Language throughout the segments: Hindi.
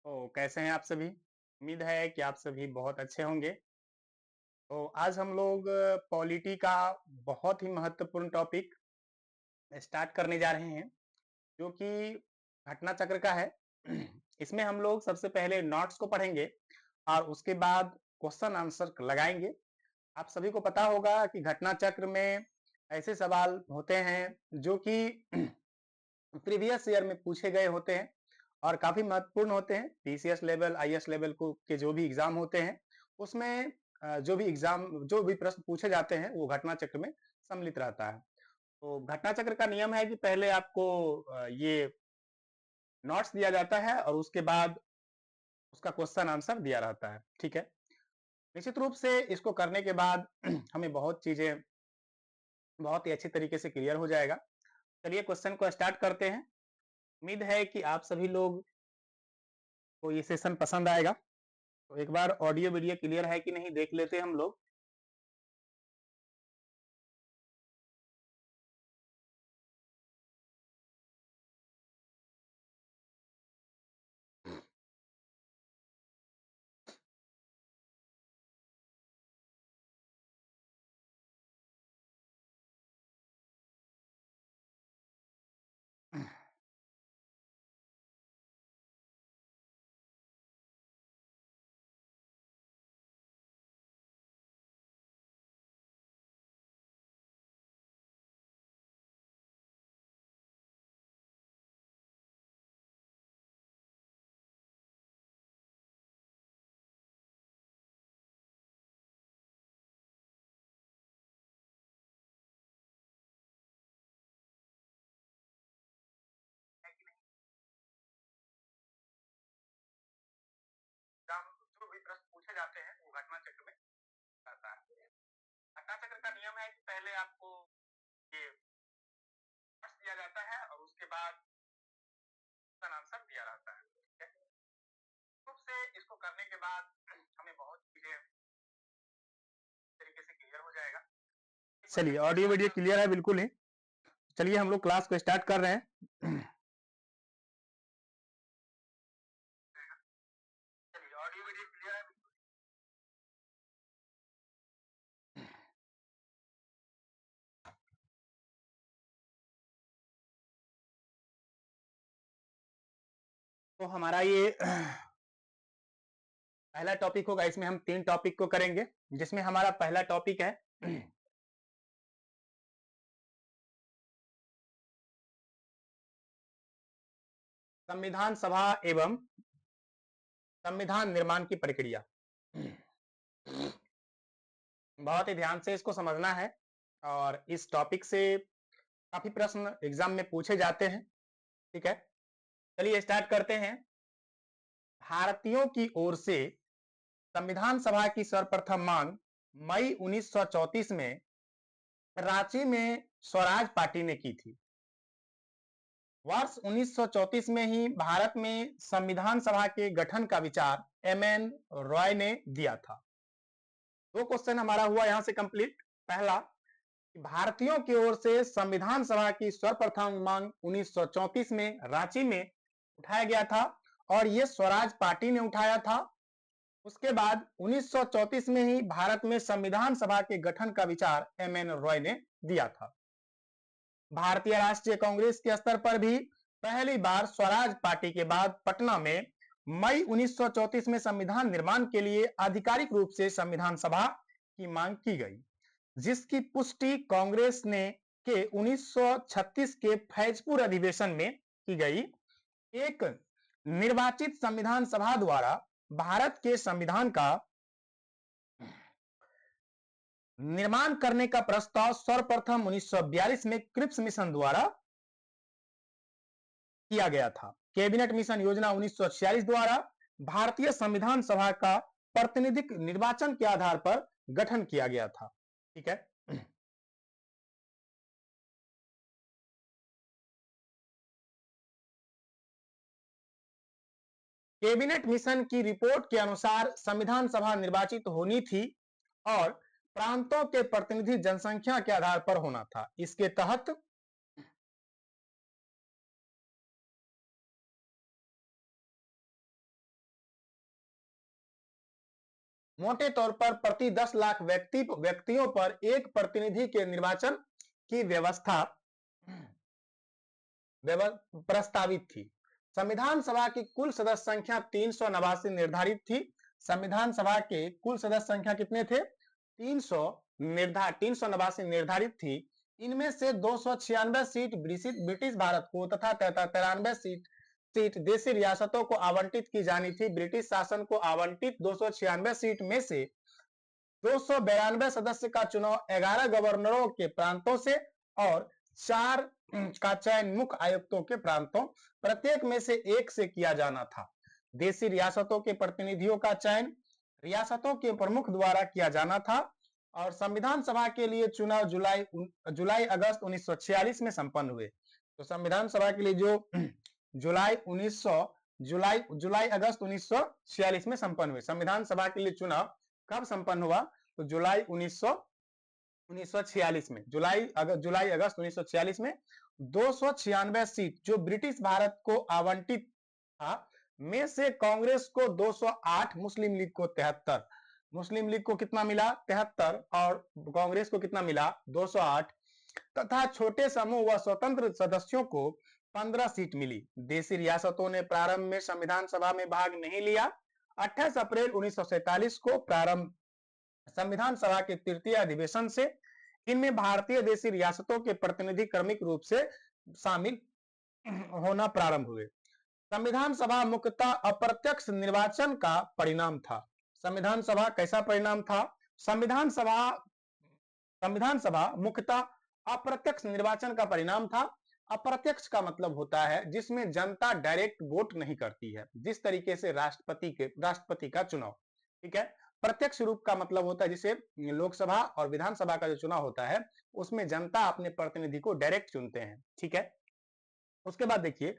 तो कैसे हैं आप सभी? उम्मीद है कि आप सभी बहुत अच्छे होंगे। तो आज हम लोग पॉलिटी का बहुत ही महत्वपूर्ण टॉपिक स्टार्ट करने जा रहे हैं, जो कि घटना चक्र का है। इसमें हम लोग सबसे पहले नोट्स को पढ़ेंगे और उसके बाद क्वेश्चन आंसर लगाएंगे। आप सभी को पता होगा कि घटना चक्र में ऐसे सवाल होते हैं जो कि प्रीवियस ईयर में पूछे गए होते हैं और काफी महत्वपूर्ण होते हैं। पीसीएस लेवल, आईएएस लेवल को के जो भी एग्जाम होते हैं, उसमें जो भी प्रश्न पूछे जाते हैं वो घटना चक्र में सम्मिलित रहता है। तो घटना चक्र का नियम है कि पहले आपको ये नोट्स दिया जाता है और उसके बाद उसका क्वेश्चन आंसर दिया रहता है। ठीक है, निश्चित रूप से इसको करने के बाद हमें बहुत चीजें बहुत ही अच्छी तरीके से क्लियर हो जाएगा। चलिए क्वेश्चन को स्टार्ट करते हैं। उम्मीद है कि आप सभी लोग को ये सेशन पसंद आएगा। तो एक बार ऑडियो वीडियो क्लियर है कि नहीं देख लेते हैं हम लोग। जो भी प्रश्न पूछे जाते हैं वो घटना चक्र में आता है। घटना चक्र का नियम है कि पहले आपको ये प्रश्न दिया जाता है और उसके बाद क्वेश्चन आंसर दिया रहता है। ठीक है, रूप से इसको करने के बाद हमें बहुत चीजें तरीके से क्लियर हो जाएगा। चलिए ऑडियो वीडियो क्लियर है बिल्कुल ही। चलिए हम लोग क्लास को स्टार्ट कर रहे हैं। चलिए ऑडियो वीडियो क्लियर है। तो हमारा ये पहला टॉपिक होगा। इसमें हम 3 टॉपिक को करेंगे, जिसमें हमारा पहला टॉपिक है संविधान सभा एवं संविधान निर्माण की प्रक्रिया। बहुत ही ध्यान से इसको समझना है और इस टॉपिक से काफी प्रश्न एग्जाम में पूछे जाते हैं। ठीक है, चलिए स्टार्ट करते हैं। भारतीयों की ओर से संविधान सभा की सर्वप्रथम मांग मई 1934 में रांची में स्वराज पार्टी ने की थी। वर्ष 1934 में ही भारत में संविधान सभा के गठन का विचार एमएन रॉय ने दिया था। दो क्वेश्चन हमारा हुआ यहां से कंप्लीट। पहला, भारतीयों की ओर से संविधान सभा की सर्वप्रथम मांग 1934 में रांची में उठाया गया था और यह स्वराज पार्टी ने उठाया था। उसके बाद 1934 में ही भारत में संविधान सभा के गठन का विचार एमएन रॉय ने दिया था। भारतीय राष्ट्रीय कांग्रेस के स्तर पर भी पहली बार स्वराज पार्टी के बाद पटना में मई 1934 में संविधान निर्माण के लिए आधिकारिक रूप से संविधान सभा की मांग की गई, जिसकी पुष्टि कांग्रेस ने के 1936 के फैजपुर अधिवेशन में की गई। एक निर्वाचित संविधान सभा द्वारा भारत के संविधान का निर्माण करने का प्रस्ताव सर्वप्रथम 1942 में क्रिप्स मिशन द्वारा किया गया था। कैबिनेट मिशन योजना 1946 द्वारा भारतीय संविधान सभा का प्रतिनिधिक निर्वाचन के आधार पर गठन किया गया था। ठीक है, कैबिनेट मिशन की रिपोर्ट के अनुसार संविधान सभा निर्वाचित होनी थी और प्रांतों के प्रतिनिधि जनसंख्या के आधार पर होना था। इसके तहत मोटे तौर पर प्रति 10 लाख व्यक्तियों पर एक प्रतिनिधि के निर्वाचन की व्यवस्था प्रस्तावित थी। संविधान सभा की कुल सदस्य संख्या 389 निर्धारित थी। संविधान सभा के कुल सदस्य संख्या कितने थे? 389 निर्धारित थी। इनमें से 296 सीट ब्रिटिश भारत को तथा 93 सीट देशी रियासतों को आवंटित की जानी थी। ब्रिटिश शासन को आवंटित 296 सीट में से 292 सदस्य का चुनाव 11 गवर्नरों के प्रांतों से और 4 का चयन मुख्य आयुक्तों के प्रांतों प्रत्येक में से एक से किया जाना था। देशी रियासतों के प्रतिनिधियों का चयन रियासतों के प्रमुख द्वारा किया जाना था और संविधान सभा के लिए चुनाव जुलाई अगस्त 1946 में संपन्न हुए। तो संविधान सभा के लिए जो जुलाई अगस्त 1946 में संपन्न हुए। संविधान सभा के लिए चुनाव कब संपन्न हुआ? तो जुलाई 1946 में, जुलाई अगस्त 1946 में 296 सीट जो ब्रिटिश भारत को आवंटित था में से कांग्रेस को 208, मुस्लिम लीग को 73, मुस्लिम लीग को कितना मिला? 73 और कांग्रेस को कितना मिला? 208 तथा छोटे समूह व स्वतंत्र सदस्यों को 15 सीट मिली। देशी रियासतों ने प्रारंभ में संविधान सभा में भाग नहीं लिया। 28 अप्रैल 1947 को प्रारंभ संविधान सभा के तृतीय अधिवेशन से इनमें भारतीय देशी रियासतों के प्रतिनिधि क्रमिक रूप से शामिल होना प्रारंभ हुए। संविधान सभा मुख्यतः अप्रत्यक्ष निर्वाचन का परिणाम था। संविधान सभा कैसा परिणाम था? संविधान सभा मुख्यतः अप्रत्यक्ष निर्वाचन का परिणाम था। अप्रत्यक्ष का मतलब होता है जिसमें जनता डायरेक्ट वोट नहीं करती है, जिस तरीके से राष्ट्रपति का चुनाव, ठीक है। प्रत्यक्ष रूप का मतलब होता है जिसे लोकसभा और विधानसभा का जो चुनाव होता है उसमें जनता अपने प्रतिनिधि को डायरेक्ट चुनते हैं, ठीक है। उसके बाद देखिए,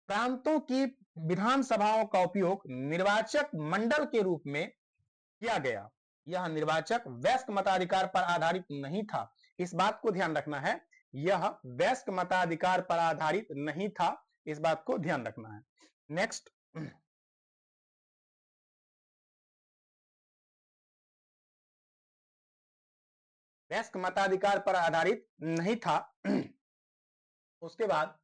प्रांतों की विधानसभाओं का उपयोग निर्वाचक मंडल के रूप में किया गया। यह निर्वाचक वयस्क मताधिकार पर आधारित नहीं था। इस बात को ध्यान रखना है, यह वयस्क मताधिकार पर आधारित नहीं था, इस बात को ध्यान रखना है। नेक्स्ट, वयस्क मताधिकार पर आधारित नहीं था। उसके बाद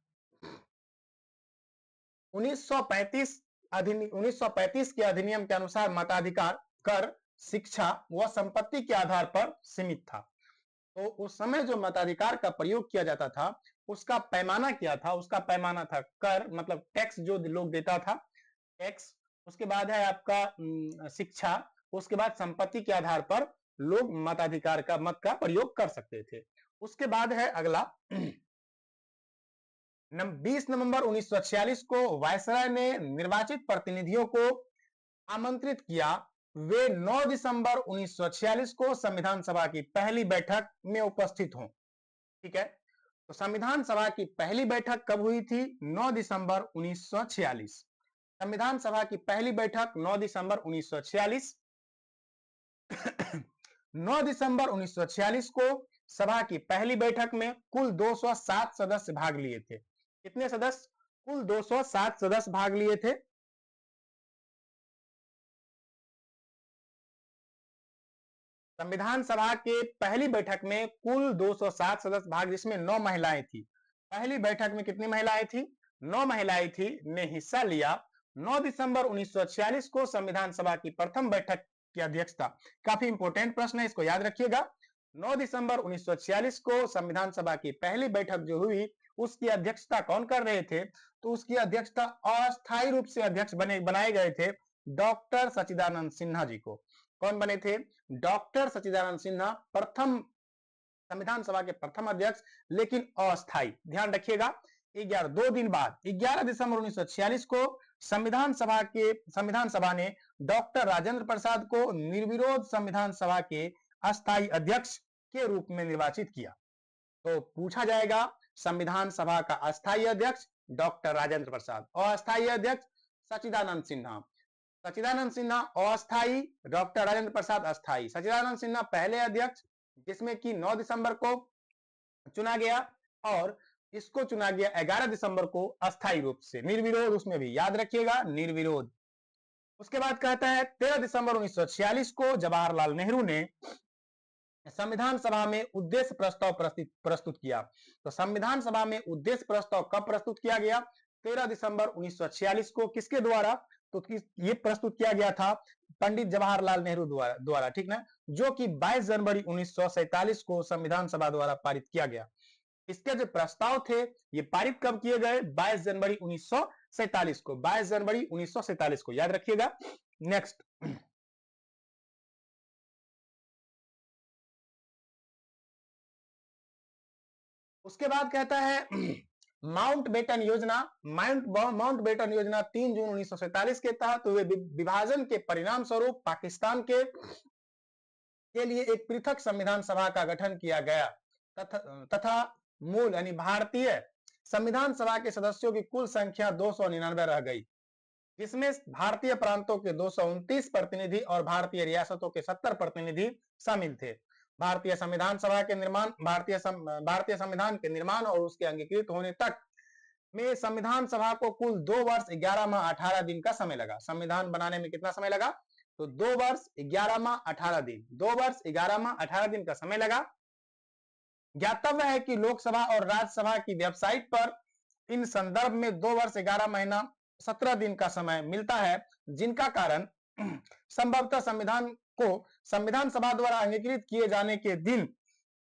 1935 के अधिनियम के अनुसार मताधिकार कर, शिक्षा व संपत्ति के आधार पर सीमित था। तो उस समय जो मताधिकार का प्रयोग किया जाता था उसका पैमाना क्या था? उसका पैमाना था कर, मतलब टैक्स जो लोग देता था, टैक्स। उसके बाद है आपका शिक्षा। उसके बाद संपत्ति के आधार पर लोग मताधिकार का मत का प्रयोग कर सकते थे। उसके बाद है अगला 20 नवंबर 1946 को वायसराय ने निर्वाचित प्रतिनिधियों को आमंत्रित किया। वे 9 दिसंबर 1946 को संविधान सभा की पहली बैठक में उपस्थित हों, ठीक है। तो संविधान सभा की पहली बैठक कब हुई थी? 9 दिसंबर 1946। संविधान सभा की पहली बैठक 9 दिसंबर 1946। 9 दिसंबर 1946 को सभा की पहली बैठक में कुल 207 सदस्य भाग लिए थे। कितने सदस्य? कुल 207 सदस्य भाग लिए थे। संविधान सभा के पहली बैठक में कुल 207 सदस्य भाग, जिसमें 9 महिलाएं थी। पहली बैठक में कितनी महिलाएं थी? 9 महिलाएं थी, ने हिस्सा लिया। 9 दिसंबर 1946 को संविधान सभा की प्रथम बैठक की अध्यक्षता, काफी इंपोर्टेंट प्रश्न है, इसको याद रखिएगा। 9 दिसंबर 1946 को संविधान सभा की पहली बैठक जो हुई उसकी अध्यक्षता कौन कर रहे थे? तो उसकी अध्यक्षता अस्थायी रूप से अध्यक्ष बनाए गए थे डॉक्टर सच्चिदानंद सिन्हा जी को। कौन बने थे? डॉक्टर सच्चिदानंद सिन्हा, प्रथम संविधान सभा के प्रथम अध्यक्ष, लेकिन अस्थायी। ध्यान रखिएगा। 2 दिन बाद 11 दिसंबर 1946 को संविधान सभा ने डॉक्टर राजेंद्र प्रसाद को निर्विरोध संविधान सभा के अस्थायी अध्यक्ष के रूप में निर्वाचित किया। तो पूछा जाएगा संविधान सभा का अस्थायी अध्यक्ष डॉक्टर राजेंद्र प्रसाद, अस्थायी अध्यक्ष सच्चिदानंद सिन्हा। सच्चिदानंद सिन्हा अस्थायी, डॉक्टर राजेंद्र प्रसाद अस्थायी। सच्चिदानंद सिन्हा पहले अध्यक्ष, जिसमें कि 9 दिसंबर को चुना गया, और इसको चुना गया 11 दिसंबर को अस्थायी रूप से, निर्विरोध। उसमें भी याद रखिएगा, निर्विरोध। उसके बाद कहता है 13 दिसंबर 1946 को जवाहरलाल नेहरू ने संविधान सभा में उद्देश्य प्रस्ताव प्रस्तुत किया। तो संविधान सभा में उद्देश्य प्रस्ताव कब प्रस्तुत किया गया? 13 दिसंबर 1946 को। किसके द्वारा? तो ये प्रस्तुत किया गया था पंडित जवाहरलाल नेहरू द्वारा, ठीक ना, जो कि 22 जनवरी 1947 को संविधान सभा द्वारा पारित किया गया। इसके जो प्रस्ताव थे ये पारित कब किए गए? 22 जनवरी 1947 को। 22 जनवरी 1947 को याद रखिएगा। नेक्स्ट, उसके बाद कहता है माउंट बेटन योजना। माउंट बेटन योजना 3 जून 1947 के तहत हुए विभाजन के परिणाम स्वरूप पाकिस्तान के लिए एक पृथक संविधान सभा का गठन किया गया तथा मूल यानी भारतीय संविधान सभा के सदस्यों की कुल संख्या 299 रह गई, जिसमें भारतीय प्रांतों के 229 प्रतिनिधि और भारतीय रियासतों के 70 प्रतिनिधि शामिल थे। भारतीय संविधान सभा के निर्माण भारतीय संविधान के निर्माण और उसके अंगीकृत होने तक में संविधान सभा को कुल 2 वर्ष 11 माह 18 दिन का समय लगा। संविधान बनाने में कितना समय लगा? तो 2 वर्ष 11 माह 18 दिन। 2 वर्ष 11 माह 18 दिन का समय लगा। ज्ञातव्य है कि लोकसभा और राज्यसभा की वेबसाइट पर इन संदर्भ में 2 वर्ष 11 महीना 17 दिन का समय मिलता है, जिनका कारण संभवतः संविधान सभा द्वारा अंगीकृत किए जाने के दिन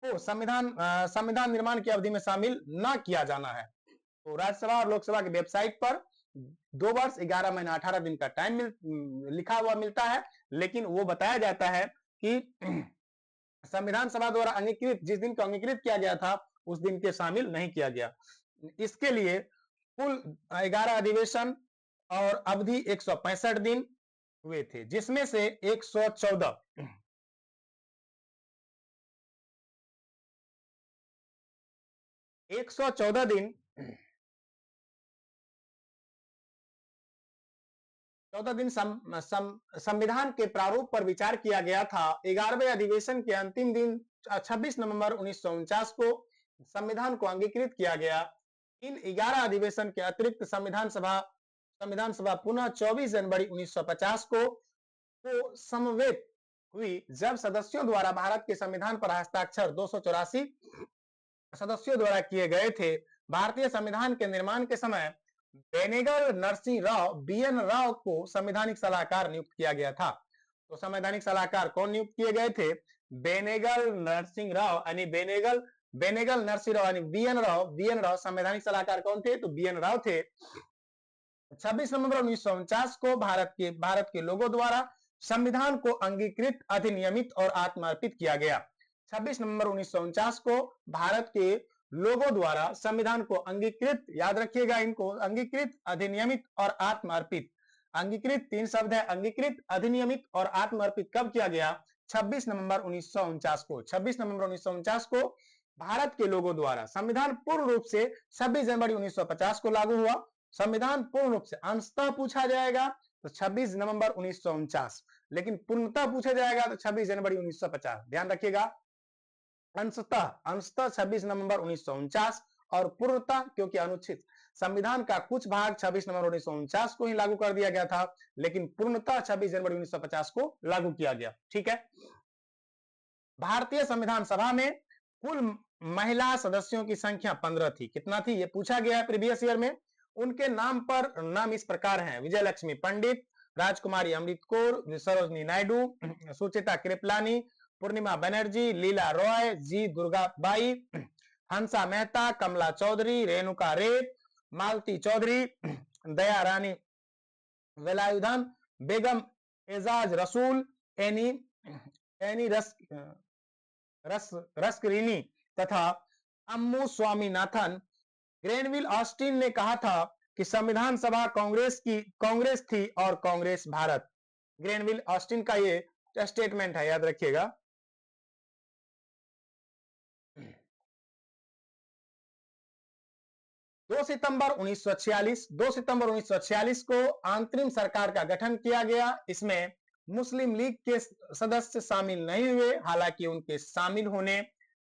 को संविधान निर्माण की अवधि में शामिल न किया जाना है। तो राज्यसभा और लोकसभा की वेबसाइट पर 2 वर्ष 11 महीना 18 दिन का टाइम लिखा हुआ मिलता है, लेकिन वो बताया जाता है कि संविधान सभा द्वारा अंगीकृत जिस दिन को अंगीकृत किया गया था उस दिन के शामिल नहीं किया गया। इसके लिए कुल 11 अधिवेशन और अवधि 165 दिन हुए थे, जिसमें से 114 दिन 14 दिन संविधान के प्रारूप पर विचार किया गया था। 11वें अधिवेशन के अंतिम दिन 26 नवंबर 1949 को संविधान को अंगीकृत किया गया। इन 11 अधिवेशन के अतिरिक्त संविधान सभा पुनः 24 जनवरी 1950 को समवेत हुई, जब सदस्यों द्वारा भारत के संविधान पर हस्ताक्षर 284 सदस्यों द्वारा किए गए थे। भारतीय संविधान के निर्माण के समय बेनेगल नरसिंह राव BN राव को संवैधानिक सलाहकार नियुक्त किया गया था। तो संवैधानिक सलाहकार कौन नियुक्त किए गए थे? बेनेगल नरसिंह राव यानी बेनेगल नरसिंह राव यानी BN राव संवैधानिक सलाहकार कौन थे? तो BN राव थे। 26 नवंबर 1949 को भारत के लोगों द्वारा संविधान को अंगीकृत, अधिनियमित और आत्मार्पित किया गया। 26 नवंबर 1949 को भारत के लोगों द्वारा संविधान को अंगीकृत, याद रखिएगा इनको, अंगीकृत, अधिनियमित और आत्मार्पित। अंगीकृत 3 शब्द है, अंगीकृत, अधिनियमित और आत्मार्पित कब किया गया? 26 नवंबर 1949 को। 26 नवंबर 1949 को भारत के लोगों द्वारा संविधान पूर्ण रूप से 26 जनवरी 1950 को लागू हुआ। संविधान पूर्ण रूप से, अंशतः पूछा जाएगा तो 26 नवंबर 1949, लेकिन पूर्णतः पूछा जाएगा तो 26 जनवरी 1950। ध्यान रखिएगा, अंशतः 26 नवंबर 1949 और पूर्णतः क्योंकि अनुच्छेद संविधान का कुछ भाग 26 नवंबर 1949 को ही लागू कर दिया गया था, लेकिन पूर्णतः 26 जनवरी 1950 को लागू किया गया। ठीक है। भारतीय संविधान सभा में कुल महिला सदस्यों की संख्या 15 थी। कितना थी ये पूछा गया है प्रीवियस ईयर में। उनके नाम इस प्रकार हैं: विजय लक्ष्मी पंडित, राजकुमारी अमृत कौर, सरोजनी नायडू, सुचिता कृपलानी, पूर्णिमा बनर्जी, लीला रॉय, जी दुर्गाबाई, हंसा मेहता, कमला चौधरी, रेणुका रे, मालती चौधरी, दया रानी वेलायुधन, बेगम एजाज रसूल, एनी रस्करीनी तथा अम्मू स्वामीनाथन। ग्रेनविल ऑस्टिन ने कहा था कि संविधान सभा कांग्रेस थी और कांग्रेस भारत। ग्रेनविल ऑस्टिन का ये स्टेटमेंट है, याद रखिएगा। दो सितंबर 1946 को अंतरिम सरकार का गठन किया गया। इसमें मुस्लिम लीग के सदस्य शामिल नहीं हुए, हालांकि उनके शामिल होने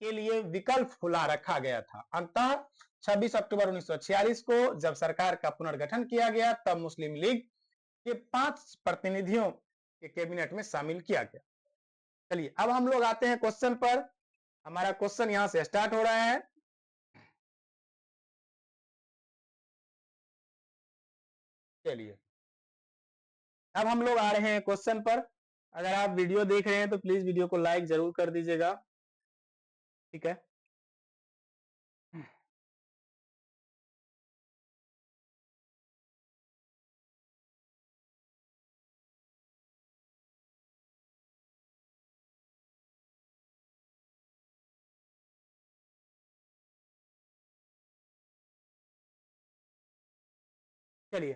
के लिए विकल्प खुला रखा गया था। अंततः 26 अक्टूबर 1946 को जब सरकार का पुनर्गठन किया गया, तब मुस्लिम लीग के 5 प्रतिनिधियों के कैबिनेट में शामिल किया गया। चलिए अब हम लोग आते हैं क्वेश्चन पर। हमारा क्वेश्चन यहां से स्टार्ट हो रहा है। चलिए अब हम लोग आ रहे हैं क्वेश्चन पर। अगर आप वीडियो देख रहे हैं तो प्लीज वीडियो को लाइक जरूर कर दीजिएगा, ठीक है। चलिए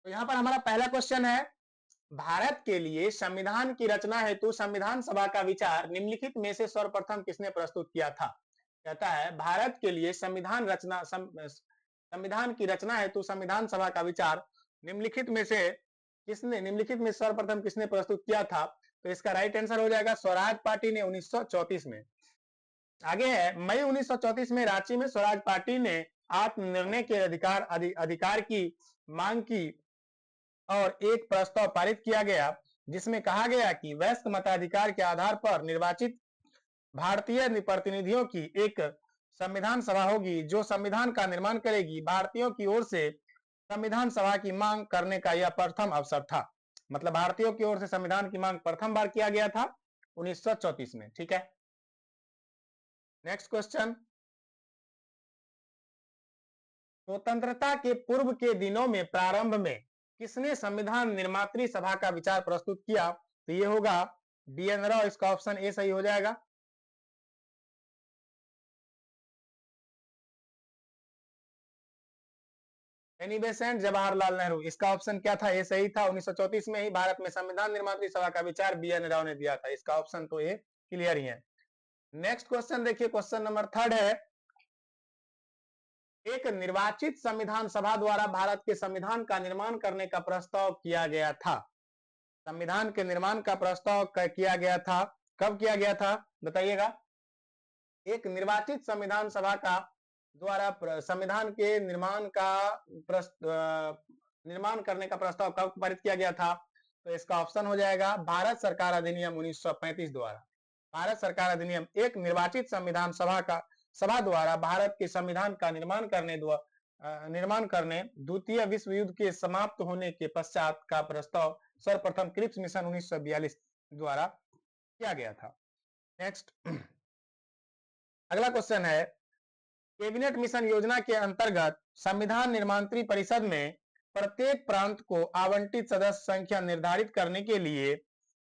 तो यहाँ पर हमारा पहला क्वेश्चन है, भारत के लिए संविधान की रचना हेतु संविधान सभा का विचार निम्नलिखित में से सर्वप्रथम किसने प्रस्तुत किया था। कहता है भारत के लिए संविधान की रचना हेतु संविधान सभा का विचार निम्नलिखित में सर्वप्रथम किसने प्रस्तुत किया था। तो इसका राइट आंसर हो जाएगा स्वराज पार्टी ने 1934 में। आगे है, मई 1934 में रांची में स्वराज पार्टी ने आत्मनिर्णय के अधिकार की मांग की और एक प्रस्ताव पारित किया गया जिसमें कहा गया कि वयस्क मताधिकार के आधार पर निर्वाचित भारतीय प्रतिनिधियों की एक संविधान सभा होगी जो संविधान का निर्माण करेगी। भारतीयों की ओर से संविधान सभा की मांग करने का यह प्रथम अवसर था। मतलब भारतीयों की ओर से संविधान की मांग प्रथम बार किया गया था 1934 में, ठीक है। नेक्स्ट क्वेश्चन, स्वतंत्रता के पूर्व के दिनों में प्रारंभ में किसने संविधान निर्मात्री सभा का विचार प्रस्तुत किया। तो ये होगा बी.एन. राव। इसका ऑप्शन ए सही हो जाएगा। Annie Besant Jawaharlal Nehru. इसका ऑप्शन क्या था, ये सही था। 1934 में ही भारत में संविधान निर्मात्री सभा का विचार बी.एन. राव ने दिया था। इसका ऑप्शन तो ये क्लियर ही है। नेक्स्ट क्वेश्चन देखिए, क्वेश्चन नंबर 3 है, एक निर्वाचित संविधान सभा द्वारा भारत के संविधान का निर्माण करने का प्रस्ताव किया गया था। संविधान के निर्माण का प्रस्ताव किया गया था, कब किया गया था बताइएगा। एक निर्वाचित संविधान सभा का द्वारा संविधान के निर्माण करने का प्रस्ताव कब पारित किया गया था। तो इसका ऑप्शन हो जाएगा भारत सरकार अधिनियम 1935 द्वारा। भारत सरकार अधिनियम एक निर्वाचित संविधान सभा द्वारा भारत के संविधान का निर्माण करने द्वितीय विश्व युद्ध के समाप्त होने के पश्चात का प्रस्ताव सर्वप्रथम क्रिप्स मिशन 1942 द्वारा किया गया था। नेक्स्ट अगला क्वेश्चन है, कैबिनेट मिशन योजना के अंतर्गत संविधान निर्मात्री परिषद में प्रत्येक प्रांत को आवंटित सदस्य संख्या निर्धारित करने के लिए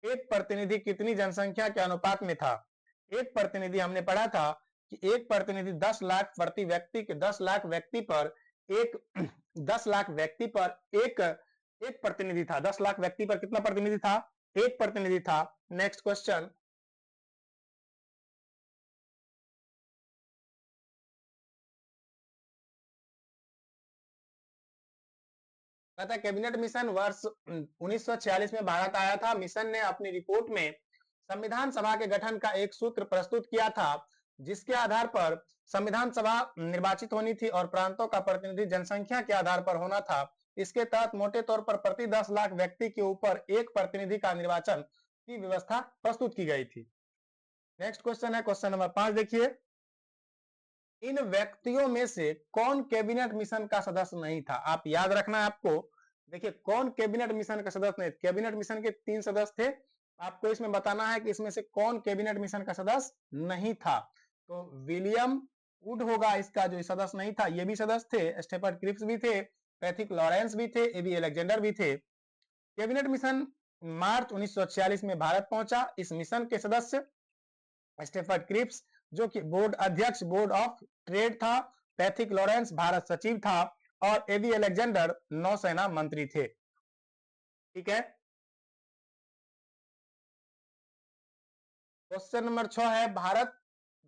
एक प्रतिनिधि कितनी जनसंख्या के अनुपात में था। एक प्रतिनिधि हमने पढ़ा था कि एक प्रतिनिधि 10 लाख प्रति व्यक्ति के 10 लाख व्यक्ति पर एक 10 लाख व्यक्ति पर एक प्रतिनिधि था। 10 लाख व्यक्ति पर कितना प्रतिनिधि था, एक प्रतिनिधि था। नेक्स्ट क्वेश्चन, कहता है कैबिनेट मिशन वर्ष 1946 में भारत आया था। मिशन ने अपनी रिपोर्ट में संविधान सभा के गठन का एक सूत्र प्रस्तुत किया था जिसके आधार पर संविधान सभा निर्वाचित होनी थी और प्रांतों का प्रतिनिधि जनसंख्या के आधार पर होना था। इसके तहत मोटे तौर पर प्रति 10 लाख व्यक्ति के ऊपर एक प्रतिनिधि का निर्वाचन की व्यवस्था प्रस्तुत की गई थी। नेक्स्ट क्वेश्चन है क्वेश्चन नंबर 5 देखिए, इन व्यक्तियों में से कौन कैबिनेट मिशन का सदस्य नहीं था। आप याद रखना आपको, देखिए कौन कैबिनेट मिशन का सदस्य नहीं। कैबिनेट मिशन के 3 सदस्य थे, आपको इसमें बताना है कि इसमें से कौन कैबिनेट मिशन का सदस्य नहीं था। तो विलियम वुड होगा इसका जो सदस्य नहीं था। ये भी सदस्य थे, स्टेफर्ड क्रिप्स भी थे, पैथिक लॉरेंस भी थे, एबी अलेक्जेंडर भी थे। कैबिनेट मिशन मार्च 1946 में भारत पहुंचा। इस मिशन के सदस्य स्टेफर्ड क्रिप्स जो कि बोर्ड अध्यक्ष बोर्ड ऑफ ट्रेड था, पैथिक लॉरेंस भारत सचिव था और एबी अलेक्जेंडर नौसेना मंत्री थे, ठीक है। क्वेश्चन नंबर 6 है,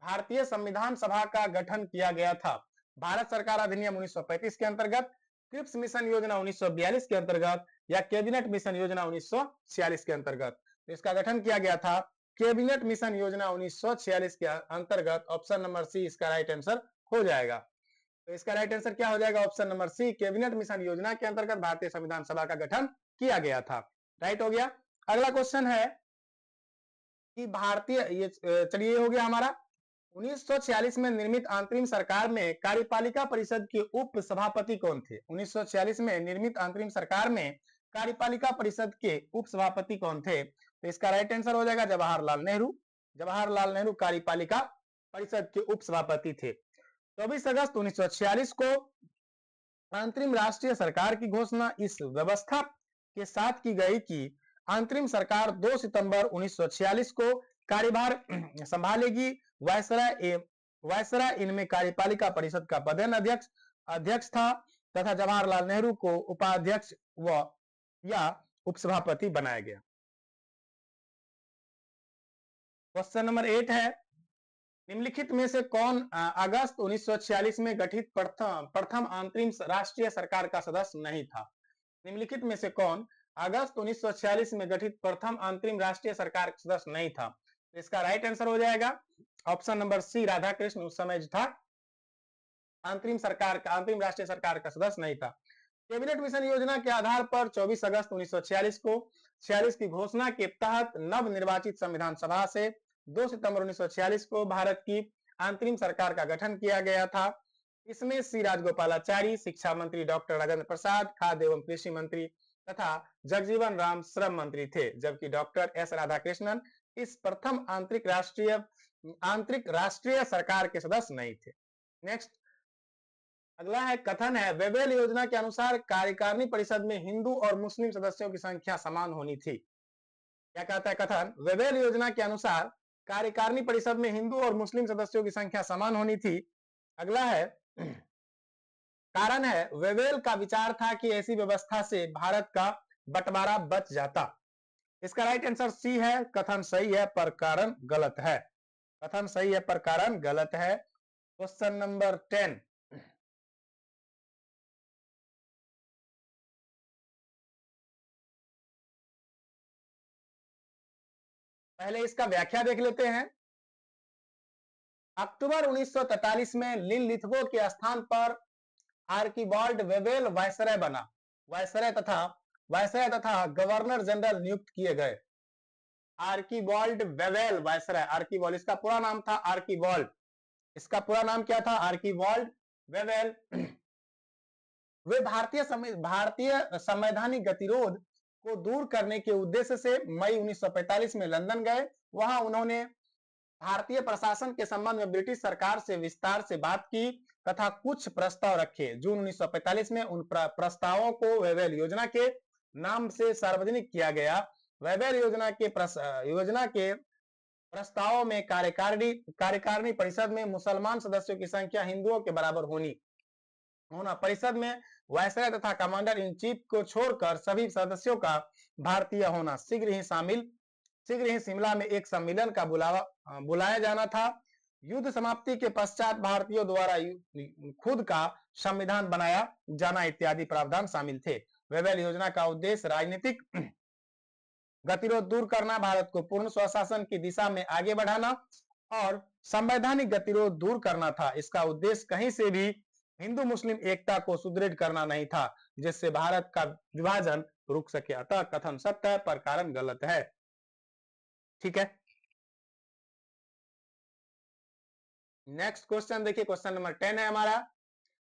भारतीय संविधान सभा का गठन किया गया था भारत सरकार अधिनियम 1935 के अंतर्गत, क्रिप्स मिशन योजना 1942 के अंतर्गत या कैबिनेट मिशन योजना 1946 के अंतर्गत। तो इसका गठन किया गया था कैबिनेट मिशन योजना 1946 के अंतर्गत। ऑप्शन नंबर सी इसका राइट आंसर हो जाएगा। तो इसका राइट आंसर क्या हो जाएगा? Option number C, cabinet mission योजना के अंतर्गत भारतीय संविधान सभा का गठन किया गया था। राइट हो गया। अगला क्वेश्चन है कि भारतीय, ये चलिए हो गया हमारा। 1946 में निर्मित अंतरिम सरकार में कार्यपालिका परिषद के उप सभापति कौन थे? 1946 में निर्मित अंतरिम सरकार में कार्यपालिका परिषद के उप सभापति कौन थे? तो इसका राइट आंसर हो जाएगा जवाहरलाल नेहरू। जवाहरलाल नेहरू कार्यपालिका परिषद के उप सभापति थे। 24 अगस्त 1946 को अंतरिम राष्ट्रीय सरकार की घोषणा इस व्यवस्था के साथ की गई कि अंतरिम सरकार 2 सितंबर 1946 को कार्यभार संभालेगी। वायसराय इनमें कार्यपालिका परिषद का पदेन अध्यक्ष था तथा जवाहरलाल नेहरू को उपाध्यक्ष व या उपसभापति बनाया गया। क्वेश्चन नंबर 8 है, निम्नलिखित में से कौन अगस्त 1946 में गठित प्रथम अंतरिम राष्ट्रीय सरकार का सदस्य नहीं था? निम्नलिखित में से कौन अगस्त 1946 में गठित प्रथम अंतरिम राष्ट्रीय सरकार का सदस्य नहीं था? तो इसका राइट आंसर हो जाएगा ऑप्शन नंबर सी, राधाकृष्ण उस समय जो था अंतरिम राष्ट्रीय सरकार का सदस्य नहीं था। कैबिनेट मिशन योजना के आधार पर 24 अगस्त 1946 को 46 की घोषणा के तहत नव निर्वाचित संविधान सभा से 2 सितंबर 1946 को भारत की अंतरिम सरकार का गठन किया गया था। इसमें सी राजगोपालाचारी शिक्षा मंत्री, डॉक्टर राजेंद्र प्रसाद खाद्य एवं कृषि मंत्री तथा जगजीवन राम श्रम मंत्री थे, जबकि डॉक्टर एस राधाकृष्णन इस प्रथम आंतरिक राष्ट्रीय सरकार के सदस्य नहीं थे। नेक्स्ट अगला है, कथन है वेवेल योजना के अनुसार कार्यकारिणी परिषद में हिंदू और मुस्लिम सदस्यों की संख्या समान होनी थी। क्या कहता है कथन? वेवेल योजना के अनुसार कार्यकारिणी परिषद में हिंदू और मुस्लिम सदस्यों की संख्या समान होनी थी। अगला है, कारण है वेवेल का विचार था कि ऐसी व्यवस्था से भारत का बंटवारा बच जाता। इसका राइट आंसर सी है, कथन सही है पर कारण गलत है। कथन सही है पर कारण गलत है। क्वेश्चन नंबर 10, पहले इसका व्याख्या देख लेते हैं। अक्टूबर 1943 में लिनलिथगो के स्थान पर आर्किबाल्ड वेवेल वायसराय बना। वायसराय तथा गवर्नर जनरल नियुक्त किए गए। आर्किबाल्ड वेवेल वायसराय, आर्किबाल्ड इसका पूरा नाम था आर्किबाल्ड। इसका पूरा नाम क्या था? Archibald Wavell. वे भारतीय संवैधानिक गतिरोध को दूर करने के उद्देश्य से मई 1945 में लंदन गए। वहां उन्होंने भारतीय प्रशासन के संबंध में ब्रिटिश सरकार से विस्तार से बात की तथा कुछ प्रस्ताव रखे। जून 1945 में उन प्रस्तावों को वेवेल योजना के नाम से सार्वजनिक किया गया। वेवेल योजना के प्रस्तावों में कार्यकारिणी परिषद में मुसलमान सदस्यों की संख्या हिंदुओं के बराबर होना, परिषद में वायसराय तथा कमांडर इन चीफ को छोड़कर सभी सदस्यों का भारतीय होना, शीघ्र ही शिमला में एक सम्मेलन का बुलाया जाना था। युद्ध समाप्ति के पश्चात भारतीयों द्वारा खुद का संविधान बनाया जाना इत्यादि प्रावधान शामिल थे। वेवेल योजना का उद्देश्य राजनीतिक गतिरोध दूर करना, भारत को पूर्ण स्वशासन की दिशा में आगे बढ़ाना और संवैधानिक गतिरोध दूर करना था। इसका उद्देश्य कहीं से भी हिंदू मुस्लिम एकता को सुदृढ़ करना नहीं था, जिससे भारत का विभाजन रुक सके। अतः कथन सत्य है पर कारण गलत है। ठीक है, नेक्स्ट क्वेश्चन देखिए, क्वेश्चन नंबर 10 है हमारा।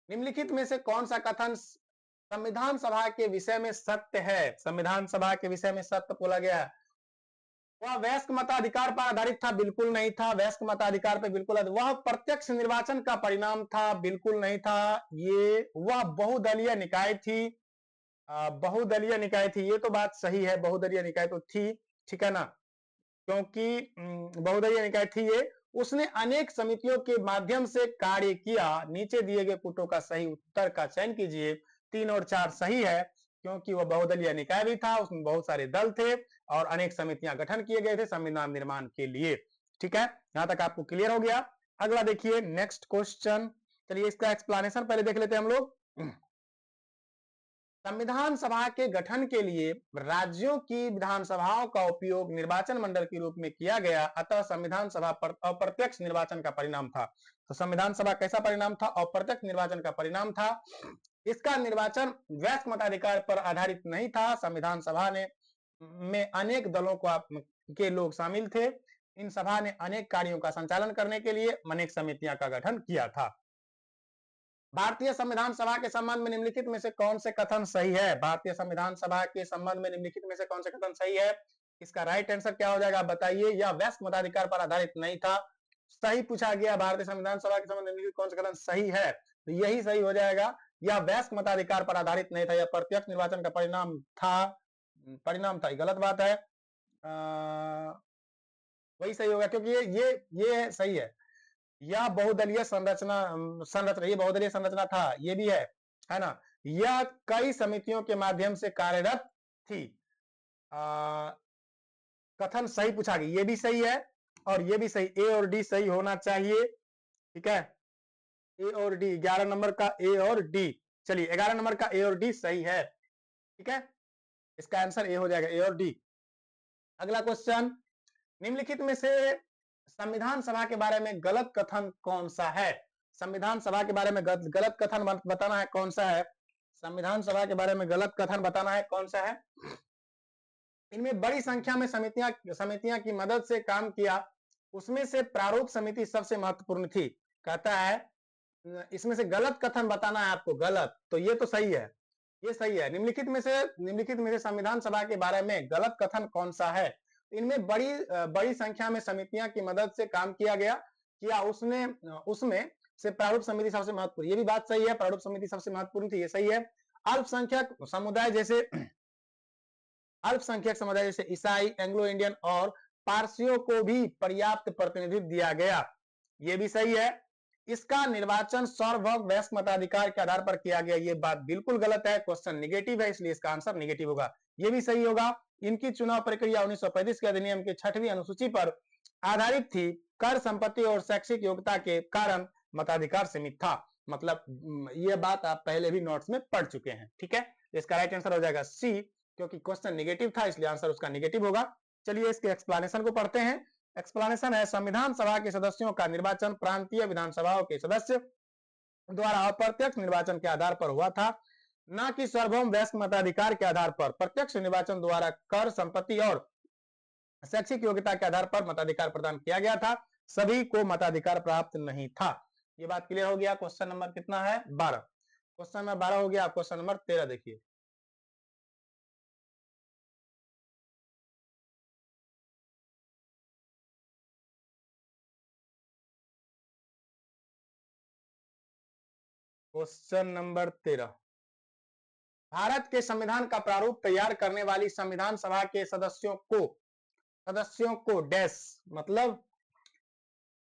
निम्नलिखित में से कौन सा कथन संविधान सभा के विषय में सत्य है? संविधान सभा के विषय में सत्य बोला गया है। वह वयस्क मताधिकार पर आधारित था? बिल्कुल नहीं था। वयस्क मताधिकार पर बिल्कुल। वह प्रत्यक्ष निर्वाचन का परिणाम था? बिल्कुल नहीं था। वह बहुदलीय निकाय थी? बहुदलीय निकाय थी, ये तो बात सही है, बहुदलीय निकाय तो थी, ठीक है ना, क्योंकि बहुदलीय निकाय थी ये। उसने अनेक समितियों के माध्यम से कार्य किया। नीचे दिए गए पुटों का सही उत्तर का चयन कीजिए। 3 और 4 सही है, क्योंकि वह बहुदलीय निकाय भी था, उसमें बहुत सारे दल थे और अनेक समितियां गठन किए गए थे संविधान निर्माण के लिए। ठीक है, यहां तक आपको क्लियर हो गया। अगला देखिए नेक्स्ट क्वेश्चन। चलिए इसका एक्सप्लेनेशन पहले देख लेते हैं हम लोग। संविधान सभा के गठन के लिए राज्यों की विधानसभाओं का उपयोग निर्वाचन मंडल के रूप में किया गया, अतः संविधान सभा पर अप्रत्यक्ष निर्वाचन का परिणाम था। तो संविधान सभा कैसा परिणाम था? अप्रत्यक्ष निर्वाचन का परिणाम था। इसका निर्वाचन वयस्क मताधिकार पर आधारित नहीं था। संविधान सभा ने में अनेक दलों के लोग शामिल थे। इन सभा ने अनेक कार्यों का संचालन करने के लिए अनेक समितियां का गठन किया था। भारतीय संविधान सभा के संबंध में निम्नलिखित में से कौन से कथन सही है? भारतीय संविधान सभा के संबंध में निम्नलिखित में से कौन से कथन सही है? इसका राइट आंसर क्या हो जाएगा बताइए। यह वयस्क मताधिकार पर आधारित नहीं था। सही पूछा गया भारतीय संविधान सभा के संबंध में निम्नलिखित कौन सा कथन सही है, तो यही सही हो जाएगा। यह वयस्क मताधिकार पर आधारित नहीं था, यह प्रत्यक्ष निर्वाचन का परिणाम था। गलत बात है। वही सही होगा क्योंकि ये सही है। यह बहुदलीय बहुदलीय संरचना था, ये भी है ना। यह कई समितियों के माध्यम से कार्यरत थी। कथन सही पूछा गया, ये भी सही है और ये भी सही। ए और डी सही होना चाहिए, ठीक है। ए और डी, 11 नंबर का ए और डी। चलिए 11 नंबर का ए और डी सही है, ठीक है। इसका आंसर ए हो जाएगा, ए और डी। अगला क्वेश्चन, निम्नलिखित में से संविधान सभा के बारे में गलत कथन कौन सा है? संविधान सभा के बारे में गलत कथन बताना है, कौन सा है? संविधान सभा के बारे में गलत कथन बताना है, कौन सा है? इनमें बड़ी संख्या में समितियां की मदद से काम किया, उसमें से प्रारूप समिति सबसे महत्वपूर्ण थी। कहता है इसमें से गलत कथन बताना है आपको, गलत। तो ये तो सही है, ये सही है। निम्नलिखित में से संविधान सभा के बारे में गलत कथन कौन सा है? इनमें बड़ी संख्या में समितियां की मदद से काम किया गया, उसमें से प्रारूप समिति सबसे महत्वपूर्ण, ये भी बात सही है। प्रारूप समिति सबसे महत्वपूर्ण थी, ये सही है। अल्पसंख्यक समुदाय जैसे ईसाई, एंग्लो इंडियन और पारसियों को भी पर्याप्त प्रतिनिधित्व दिया गया, ये भी सही है। इसका निर्वाचन सार्वभौम वयस्क मताधिकार के आधार पर किया गया, ये बात बिल्कुल गलत है। क्वेश्चन निगेटिव है, इसलिए इसका आंसर निगेटिव होगा, ये भी सही होगा। इनकी चुनाव प्रक्रिया 1935 के अधिनियम की 6वीं अनुसूची पर आधारित थी। कर, संपत्ति और शैक्षिक योग्यता के कारण मताधिकार सीमित था। मतलब ये बात आप पहले भी नोट्स में पढ़ चुके हैं, ठीक है। इसका राइट आंसर हो जाएगा सी, क्योंकि क्वेश्चन निगेटिव था इसलिए आंसर उसका निगेटिव होगा। चलिए इसके एक्सप्लेनेशन को पढ़ते हैं। एक्सप्लेनेशन है, संविधान सभा के सदस्यों का निर्वाचन प्रांतीय विधानसभाओं के सदस्य द्वारा अप्रत्यक्ष निर्वाचन के आधार पर हुआ था, न कि सार्वभौम वयस्क मताधिकार के आधार पर। प्रत्यक्ष निर्वाचन द्वारा कर, संपत्ति और शैक्षिक योग्यता के आधार पर मताधिकार प्रदान किया गया था, सभी को मताधिकार प्राप्त नहीं था। ये बात क्लियर हो गया। क्वेश्चन नंबर कितना है? 12। क्वेश्चन नंबर 12 हो गया। क्वेश्चन नंबर 13 देखिए। क्वेश्चन नंबर 13, भारत के संविधान का प्रारूप तैयार करने वाली संविधान सभा के सदस्यों को डैश मतलब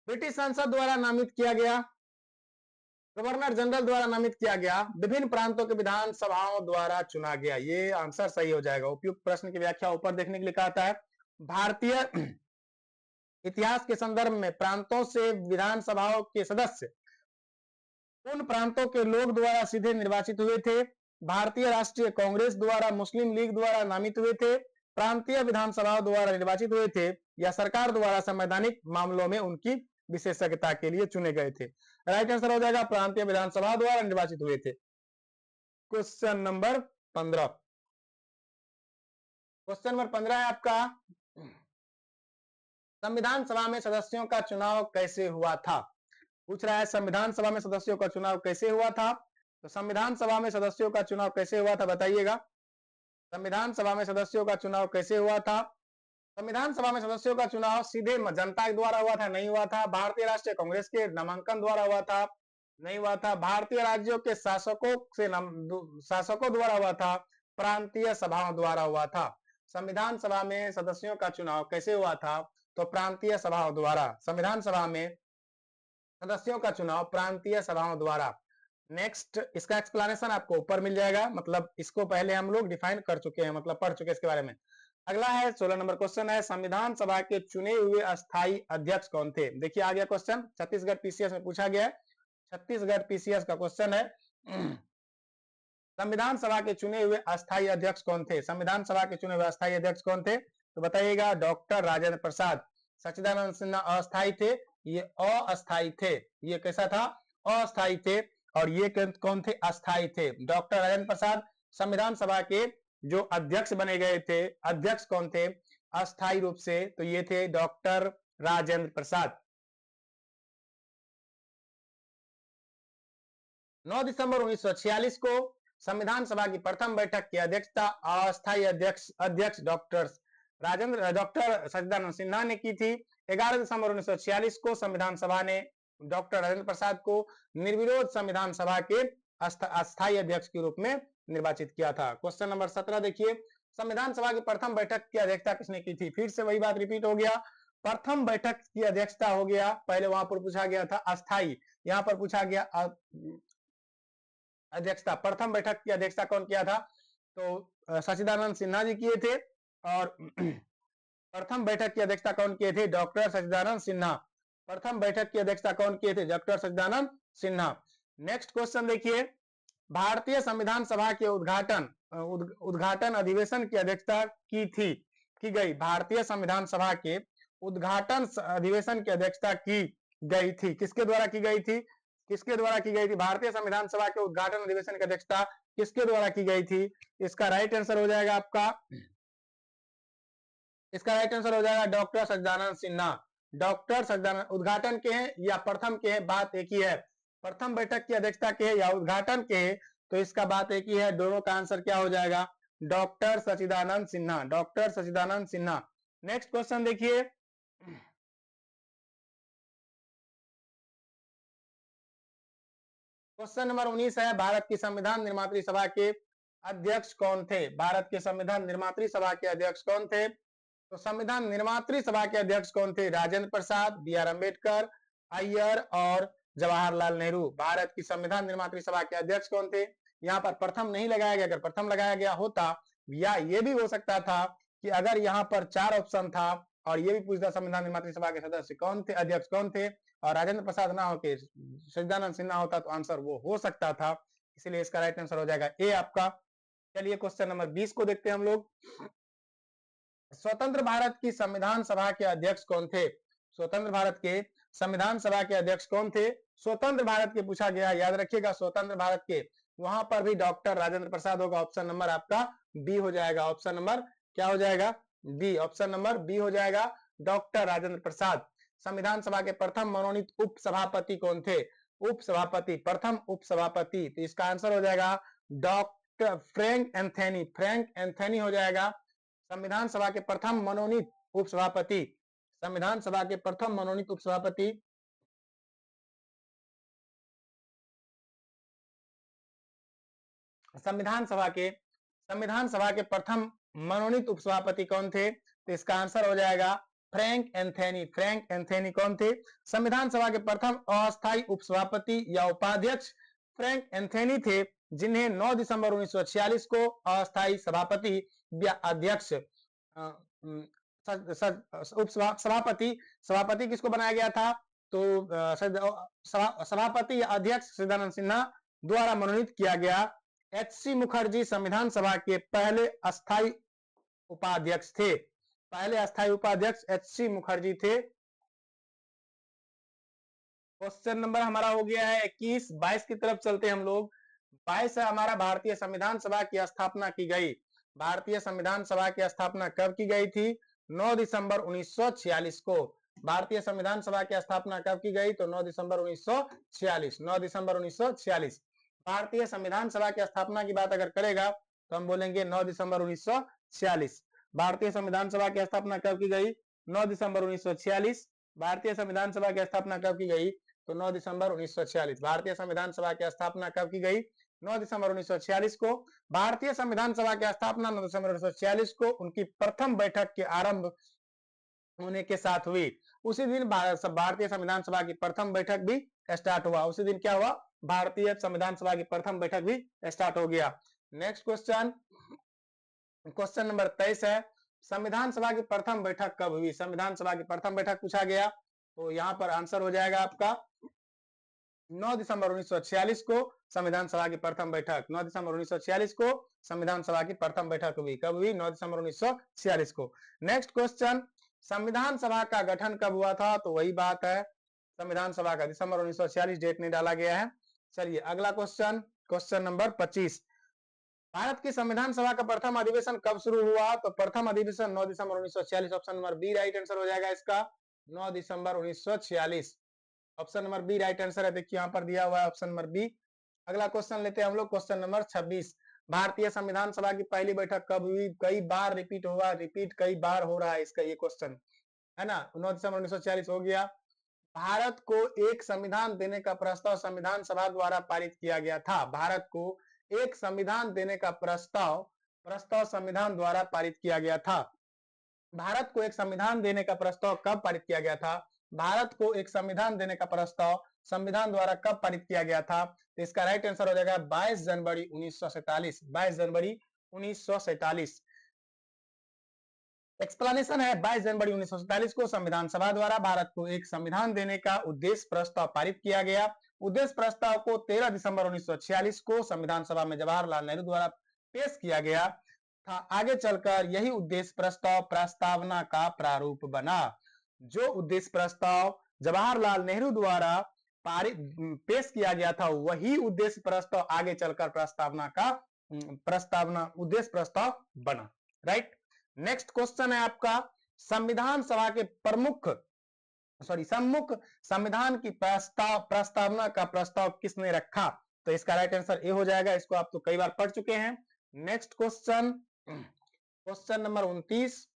ब्रिटिश संसद द्वारा नामित किया गया, गवर्नर जनरल द्वारा नामित किया गया, विभिन्न प्रांतों के विधानसभाओं द्वारा चुना गया। ये आंसर सही हो जाएगा। उपयुक्त प्रश्न की व्याख्या ऊपर देखने के लिए कहता है, भारतीय इतिहास के संदर्भ में प्रांतों से विधानसभाओं के सदस्य उन प्रांतों के लोग द्वारा सीधे निर्वाचित हुए थे। भारतीय राष्ट्रीय कांग्रेस द्वारा, मुस्लिम लीग द्वारा नामित हुए थे, प्रांतीय विधानसभाओं द्वारा निर्वाचित हुए थे, या सरकार द्वारा संवैधानिक मामलों में उनकी विशेषज्ञता के लिए चुने गए थे। राइट आंसर हो जाएगा प्रांतीय विधानसभा द्वारा निर्वाचित हुए थे। क्वेश्चन नंबर 15, क्वेश्चन नंबर 15 है आपका, संविधान सभा में सदस्यों का चुनाव कैसे हुआ था? पूछ रहा है संविधान सभा में सदस्यों का चुनाव कैसे हुआ था। तो संविधान सभा में सदस्यों का चुनाव कैसे हुआ था बताइएगा। संविधान सभा में सदस्यों का चुनाव कैसे हुआ था? संविधान सभा में सदस्यों का चुनाव सीधे जनता के द्वारा हुआ था? नहीं हुआ था। भारतीय राष्ट्रीय कांग्रेस के नामांकन द्वारा हुआ था? नहीं हुआ था। भारतीय राज्यों के शासकों द्वारा हुआ था? प्रांतीय सभाओं द्वारा हुआ था। संविधान सभा में सदस्यों का चुनाव कैसे हुआ था? तो प्रांतीय सभाओं द्वारा। संविधान सभा में सदस्यों का चुनाव प्रांतीय सभाओं द्वारा। नेक्स्ट, इसका एक्सप्लेनेशन आपको ऊपर मिल जाएगा, मतलब इसको पहले हम लोग डिफाइन कर चुके हैं, मतलब पढ़ चुके हैं इसके बारे में। अगला है 16 नंबर क्वेश्चन है, संविधान सभा के चुने हुए अस्थायी अध्यक्ष कौन थे? देखिए आ गया क्वेश्चन, छत्तीसगढ़ पीसीएस में पूछा गया है। छत्तीसगढ़ पीसीएस का क्वेश्चन है, संविधान सभा के चुने हुए अस्थायी अध्यक्ष कौन थे? संविधान सभा के चुने हुए अस्थायी अध्यक्ष कौन थे? तो बताइएगा, डॉक्टर राजेंद्र प्रसाद। सच्चिदानंद सिन्हा अस्थायी थे, ये अस्थायी थे। ये कैसा था? अस्थायी थे। और ये कौन थे? अस्थायी थे। डॉक्टर राजेंद्र प्रसाद संविधान सभा के जो अध्यक्ष बने गए थे, अध्यक्ष कौन थे अस्थायी रूप से? तो ये थे डॉक्टर राजेंद्र प्रसाद। 9 दिसंबर 1946 को संविधान सभा की प्रथम बैठक की अध्यक्षता अस्थायी अध्यक्ष डॉक्टर सच्चिदानंद सिन्हा ने की थी। 11 दिसंबर 1946 को संविधान सभा ने डॉक्टर राजेंद्र प्रसाद को निर्विरोध संविधान सभा के अस्थायी अध्यक्ष के रूप में निर्वाचित किया था। क्वेश्चन नंबर 17 देखिए, संविधान सभा की प्रथम बैठक की अध्यक्षता किसने की थी? फिर से वही बात रिपीट हो गया, प्रथम बैठक की अध्यक्षता हो गया। पहले वहां पर पूछा गया था अस्थायी, यहाँ पर पूछा गया अध्यक्षता। प्रथम बैठक की अध्यक्षता कौन किया था? तो सच्चिदानंद सिन्हा जी किए थे। और प्रथम बैठक की अध्यक्षता कौन किए थे? डॉक्टर सच्चिदानंद सिन्हा। प्रथम बैठक की अध्यक्षता कौन किए थे? डॉक्टर सच्चिदानंद सिन्हा। नेक्स्ट क्वेश्चन देखिए, भारतीय संविधान सभा के उद्घाटन अधिवेशन की अध्यक्षता की गई। भारतीय संविधान सभा के उद्घाटन अधिवेशन की अध्यक्षता की गई थी। किसके द्वारा की गई थी? किसके द्वारा की गई थी? भारतीय संविधान सभा के उद्घाटन अधिवेशन की अध्यक्षता किसके द्वारा की गई थी? इसका राइट आंसर हो जाएगा आपका, इसका राइट आंसर हो जाएगा डॉक्टर सच्चिदानंद सिन्हा। डॉक्टर सच्चिदानंद उद्घाटन के हैं या प्रथम के हैं, बात एक ही है। प्रथम बैठक की अध्यक्षता के हैं या उद्घाटन के हैं, तो इसका बात एक ही है। दोनों का आंसर क्या हो जाएगा? डॉक्टर सच्चिदानंद सिन्हा। डॉक्टर सच्चिदानंद सिन्हा। नेक्स्ट क्वेश्चन देखिए, क्वेश्चन नंबर 19 है, भारत की संविधान निर्मात्री सभा के अध्यक्ष कौन थे? भारत के संविधान निर्मात्री सभा के अध्यक्ष कौन थे? तो संविधान निर्मात्री सभा के अध्यक्ष कौन थे? राजेंद्र प्रसाद, बी आर अम्बेडकर, अय्यर और जवाहरलाल नेहरू। भारत की संविधान निर्मात्री सभा के अध्यक्ष कौन थे? यहाँ पर प्रथम नहीं लगाया गया। अगर प्रथम लगाया गया होता, या ये भी हो सकता था कि अगर यहाँ पर 4 ऑप्शन था और ये भी पूछता संविधान निर्मात्री सभा के सदस्य कौन थे, अध्यक्ष कौन थे, और राजेंद्र प्रसाद ना होके सच्चिदानंद सिन्हा होता, तो आंसर वो हो सकता था। इसलिए इसका राइट आंसर हो जाएगा ए आपका। चलिए क्वेश्चन नंबर 20 को देखते हैं हम लोग। स्वतंत्र भारत की संविधान सभा के अध्यक्ष कौन थे? स्वतंत्र भारत के संविधान सभा के अध्यक्ष कौन थे? स्वतंत्र भारत के पूछा गया, याद रखिएगा, स्वतंत्र भारत के। वहां पर भी डॉक्टर राजेंद्र प्रसाद होगा। ऑप्शन नंबर आपका बी हो जाएगा। ऑप्शन नंबर क्या हो जाएगा? बी। ऑप्शन नंबर बी हो जाएगा, डॉक्टर राजेंद्र प्रसाद। संविधान सभा के प्रथम मनोनीत उप सभापति कौन थे? उप सभापति, प्रथम उप सभापति, तो इसका आंसर हो जाएगा doctor Frank Anthony. Frank Anthony हो जाएगा संविधान सभा के प्रथम मनोनीत उपसभापति। संविधान सभा के प्रथम मनोनीत उपसभापति संविधान सभा के प्रथम मनोनीत उपसभापति कौन थे? तो इसका आंसर हो जाएगा फ्रैंक एंथनी। फ्रैंक एंथनी कौन थे? संविधान सभा के प्रथम अस्थायी उपसभापति या उपाध्यक्ष फ्रैंक एंथनी थे, जिन्हें 9 दिसंबर 1946 को अस्थायी सभापति या अध्यक्ष सभापति किसको बनाया गया था? तो सभापति या अध्यक्ष सच्चिदानंद सिन्हा द्वारा मनोनीत किया गया। एच.सी. मुखर्जी संविधान सभा के पहले अस्थायी उपाध्यक्ष थे। पहले अस्थायी उपाध्यक्ष एच.सी. मुखर्जी थे। क्वेश्चन नंबर हमारा हो गया है 21। 22 की तरफ चलते हम लोग। 22 है हमारा, भारतीय संविधान सभा की स्थापना की गई। भारतीय संविधान सभा की स्थापना कब की गई थी? 9 दिसंबर 1946 को। भारतीय संविधान सभा की स्थापना कब की गई? तो 9 दिसंबर 1946। 9 दिसंबर 1946। भारतीय संविधान सभा की स्थापना की बात अगर करेगा तो हम बोलेंगे 9 दिसंबर 1946। भारतीय संविधान सभा की स्थापना कब की गई? 9 दिसंबर 1946। भारतीय संविधान सभा की स्थापना कब की गई? तो 9 दिसंबर 1946। भारतीय संविधान सभा की स्थापना कब की गई? 9 दिसंबर 1946 को। भारतीय संविधान सभा की स्थापना 9 दिसंबर 1946 को उनकी प्रथम बैठक के आरंभ होने के साथ हुई। उसी दिन भारतीय संविधान सभा की प्रथम बैठक भी स्टार्ट हुआ। उसी दिन क्या हुआ? भारतीय संविधान सभा की प्रथम बैठक भी स्टार्ट हो गया। नेक्स्ट क्वेश्चन, क्वेश्चन नंबर 23 है, संविधान सभा की प्रथम बैठक कब हुई? संविधान सभा की प्रथम बैठक पूछा गया, तो यहाँ पर आंसर हो जाएगा आपका 9 दिसंबर 1946 को संविधान सभा की प्रथम बैठक, 9 दिसंबर 1946 को संविधान सभा की प्रथम बैठक हुई। कब हुई? 9 दिसंबर 1946 को। नेक्स्ट क्वेश्चन, संविधान सभा का गठन कब हुआ था? तो वही बात है, संविधान सभा का दिसंबर 1946 डेट नहीं डाला गया है। चलिए अगला क्वेश्चन, क्वेश्चन नंबर 25, भारत की संविधान सभा का प्रथम अधिवेशन कब शुरू हुआ? तो प्रथम अधिवेशन 9 दिसंबर 1946, option number B right answer हो जाएगा इसका, 9 दिसंबर 1946, option number B right answer है। देखिए यहाँ पर दिया हुआ है ऑप्शन नंबर बी। अगला क्वेश्चन लेते हैं हम लोग, क्वेश्चन नंबर 26, भारतीय संविधान सभा की पहली बैठक कब हुई? कई बार रिपीट हुआ, रिपीट कई बार हो रहा है इसका ये क्वेश्चन, है ना। 9 दिसंबर 1946 हो गया। भारत को एक संविधान देने का प्रस्ताव संविधान सभा द्वारा पारित किया गया था। भारत को एक संविधान देने का प्रस्ताव संविधान द्वारा पारित किया गया था। भारत को एक संविधान देने का प्रस्ताव कब पारित किया गया था? भारत को एक संविधान देने का प्रस्ताव संविधान द्वारा कब पारित किया गया था? तो इसका राइट आंसर हो जाएगा 22 जनवरी 1947, 22 जनवरी 1947। एक्सप्लेनेशन है, 22 जनवरी 1947 को संविधान सभा द्वारा भारत को एक संविधान देने का उद्देश्य प्रस्ताव पारित किया गया। उद्देश्य प्रस्ताव को 13 दिसंबर 1946 को संविधान सभा में जवाहरलाल नेहरू द्वारा पेश किया गया था। आगे चलकर यही उद्देश्य प्रस्ताव प्रस्तावना का प्रारूप बना। जो उद्देश्य प्रस्ताव जवाहरलाल नेहरू द्वारा पारित पेश किया गया था, वही उद्देश्य प्रस्ताव आगे चलकर उद्देश्य प्रस्ताव बना। राइट। नेक्स्ट क्वेश्चन है आपका, संविधान सभा के सम्मुख संविधान की प्रस्तावना का प्रस्ताव किसने रखा? तो इसका राइट आंसर ए हो जाएगा, इसको आप तो कई बार पढ़ चुके हैं। नेक्स्ट क्वेश्चन, क्वेश्चन नंबर 29,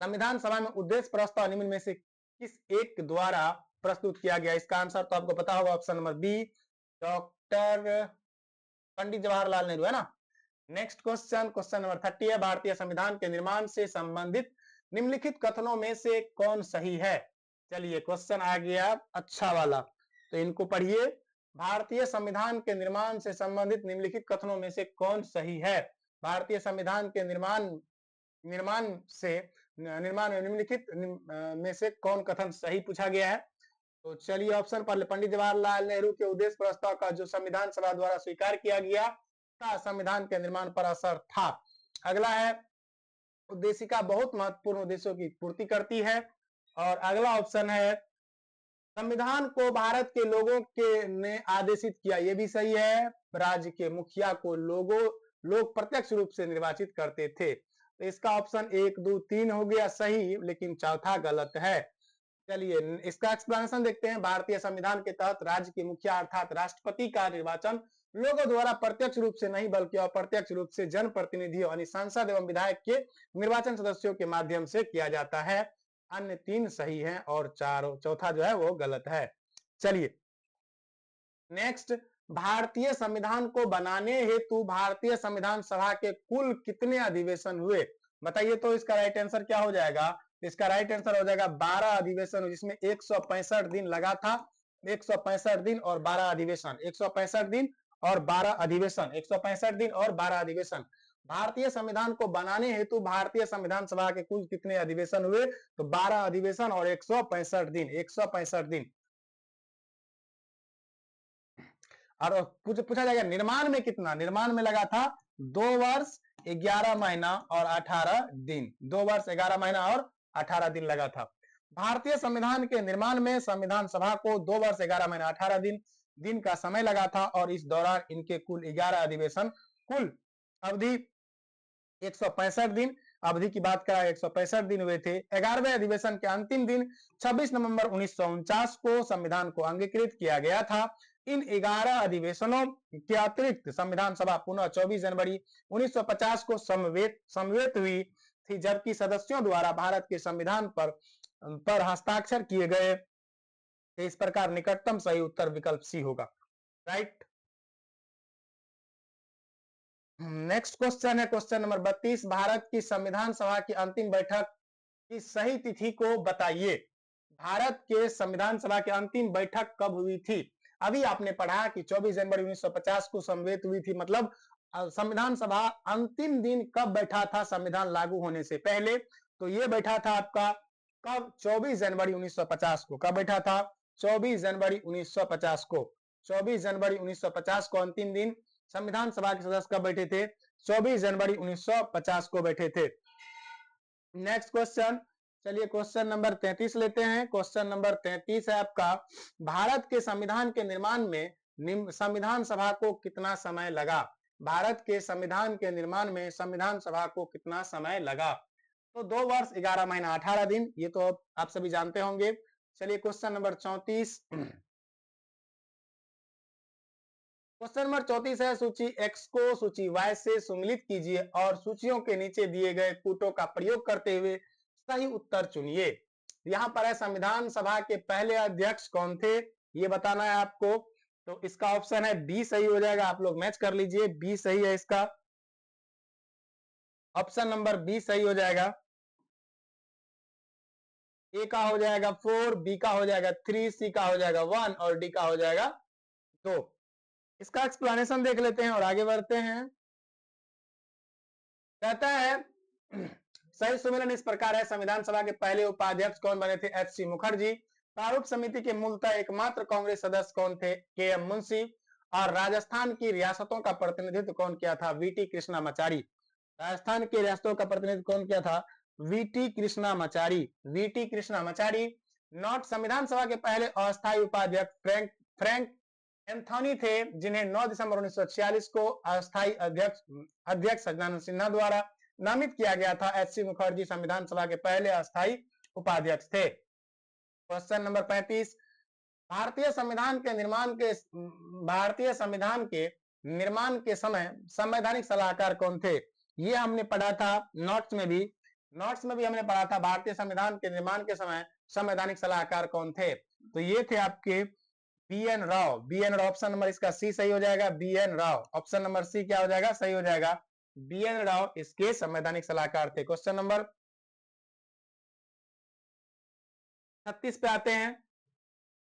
संविधान सभा में उद्देश्य प्रस्ताव निम्न में से किस एक द्वारा प्रस्तुत किया गया? इसका आंसर तो आपको पता होगा, option number B, doctor Pandit Jawaharlal Nehru, है ना। नेक्स्ट क्वेश्चन, क्वेश्चन नंबर 30 है, भारतीय संविधान के निर्माण से संबंधित निम्नलिखित कथनों में से कौन सही है? चलिए क्वेश्चन आ गया अच्छा वाला, तो इनको पढ़िए। भारतीय संविधान के निर्माण से संबंधित निम्नलिखित कथनों में से कौन सही है? भारतीय संविधान के निर्माण निम्नलिखित में से कौन कथन सही पूछा गया है? तो चलिए ऑप्शन पढ़ ले, पंडित जवाहरलाल नेहरू के उद्देश्य प्रस्ताव का जो संविधान सभा द्वारा स्वीकार किया गया था, संविधान के निर्माण पर असर था। अगला है, उद्देशिका बहुत महत्वपूर्ण उद्देश्यों की पूर्ति करती है। और अगला ऑप्शन है, संविधान को भारत के लोगों के ने आदेशित किया, ये भी सही है। राज्य के मुखिया को लोग प्रत्यक्ष रूप से निर्वाचित करते थे। तो इसका ऑप्शन 1, 2, 3 हो गया सही, लेकिन चौथा गलत है। चलिए इसका एक्सप्लेनेशन देखते हैं। भारतीय संविधान के तहत राज्य के मुखिया अर्थात राष्ट्रपति का निर्वाचन लोगों द्वारा प्रत्यक्ष रूप से नहीं बल्कि अप्रत्यक्ष रूप से जनप्रतिनिधियों यानी सांसद एवं विधायक के निर्वाचन सदस्यों के माध्यम से किया जाता है। अन्य 3 सही हैं और चौथा जो है वो गलत है। चलिए नेक्स्ट, भारतीय संविधान को बनाने हेतु भारतीय संविधान सभा के कुल कितने अधिवेशन हुए? बताइए तो इसका राइट आंसर क्या हो जाएगा? इसका राइट आंसर हो जाएगा 12 अधिवेशन, जिसमें 165 दिन लगा था। 165 दिन और 12 अधिवेशन, 165 दिन और 12 अधिवेशन, 165 दिन और 12 अधिवेशन। भारतीय संविधान को बनाने हेतु भारतीय संविधान सभा के कुल कितने अधिवेशन हुए? तो 12 अधिवेशन और 165 दिन, 165 दिन। और पूछा जाएगा निर्माण में कितना? निर्माण में लगा था 2 वर्ष 11 महीना और 18 दिन, 2 वर्ष 11 महीना और 18 दिन लगा था। भारतीय संविधान के निर्माण में संविधान सभा को 2 वर्ष 11 महीना 18 दिन का समय लगा था और इस दौरान इनके कुल 11 अधिवेशन, कुल अवधि 165 दिन, अवधि की बात करा 165 दिन हुए थे। 11वें अधिवेशन के अंतिम दिन 26 नवंबर 1949 को संविधान को अंगीकृत किया गया था। इन 11 अधिवेशनों के अतिरिक्त संविधान सभा पुनः 24 जनवरी 1950 को समवेत हुई थी, जबकि सदस्यों द्वारा भारत के संविधान पर हस्ताक्षर किए गए। इस प्रकार निकटतम सही उत्तर विकल्प सी होगा। राइट। नेक्स्ट क्वेश्चन है क्वेश्चन नंबर 32, भारत की संविधान सभा की अंतिम बैठक की सही तिथि को बताइए। भारत के संविधान सभा की अंतिम बैठक कब हुई थी? अभी आपने पढ़ा कि 24 जनवरी 1950 को समवेत हुई थी, मतलब संविधान सभा अंतिम दिन कब बैठा था संविधान लागू होने से पहले? तो ये बैठा था आपका कब? 24 जनवरी 1950 को। कब बैठा था? 24 जनवरी 1950 को। 24 जनवरी 1950 को अंतिम दिन संविधान सभा के सदस्य कब बैठे थे? 24 जनवरी 1950 को बैठे थे। नेक्स्ट क्वेश्चन, चलिए क्वेश्चन नंबर 33 लेते हैं। क्वेश्चन नंबर 33 है आपका, भारत के संविधान के निर्माण में संविधान सभा को कितना समय लगा? भारत के संविधान के निर्माण में संविधान सभा को कितना समय लगा? तो 2 वर्ष 11 महीना 18 दिन, ये तो आप सभी जानते होंगे। चलिए क्वेश्चन नंबर 34, क्वेश्चन नंबर 34 है, सूची X को सूची Y से सुमिलित कीजिए और सूचियों के नीचे दिए गए कूटों का प्रयोग करते हुए सही उत्तर चुनिए। यहाँ पर है संविधान सभा के पहले अध्यक्ष कौन थे, ये बताना है आपको। तो इसका ऑप्शन है बी सही हो जाएगा, आप लोग मैच कर लीजिए, बी सही है इसका, ऑप्शन नंबर बी सही हो जाएगा। ए का हो जाएगा 4, बी का हो जाएगा 3, सी का हो जाएगा 1 और डी का हो जाएगा 2। इसका एक्सप्लेनेशन देख लेते हैं और आगे बढ़ते हैं। कहता है सही सुमेलन इस प्रकार है, संविधान सभा के पहले उपाध्यक्ष कौन बने थे? H C Mukherjee. प्रारूप समिति के मूलतः एकमात्र कांग्रेस सदस्य कौन थे? के एम मुंशी। और राजस्थान की रियासतों का प्रतिनिधित्व कौन किया था? वीटी कृष्णामाचारी। राजस्थान की रियासतों का प्रतिनिधित्व कौन किया था? VT Krishnamachari, VT Krishnamachari. Not संविधान सभा के पहले अस्थायी उपाध्यक्ष फ्रैंक एंथोनी थे, जिन्हें 9 दिसंबर 1946 को अस्थायी अध्यक्ष सज्जनानंद सिन्हा द्वारा नामित किया गया था। एच सी मुखर्जी संविधान सभा के पहले अस्थायी उपाध्यक्ष थे। क्वेश्चन नंबर 35, भारतीय संविधान के निर्माण के समय संवैधानिक सलाहकार कौन थे? ये हमने पढ़ा था नोट्स में भी हमने पढ़ा था, भारतीय संविधान के निर्माण के समय संवैधानिक सलाहकार कौन थे? तो ये थे आपके B N Rao. B N Rao, option number इसका सी सही हो जाएगा, B N Rao, option number C क्या हो जाएगा? सही हो जाएगा, बी एन राव इसके संवैधानिक सलाहकार थे। क्वेश्चन नंबर 36 पे आते हैं।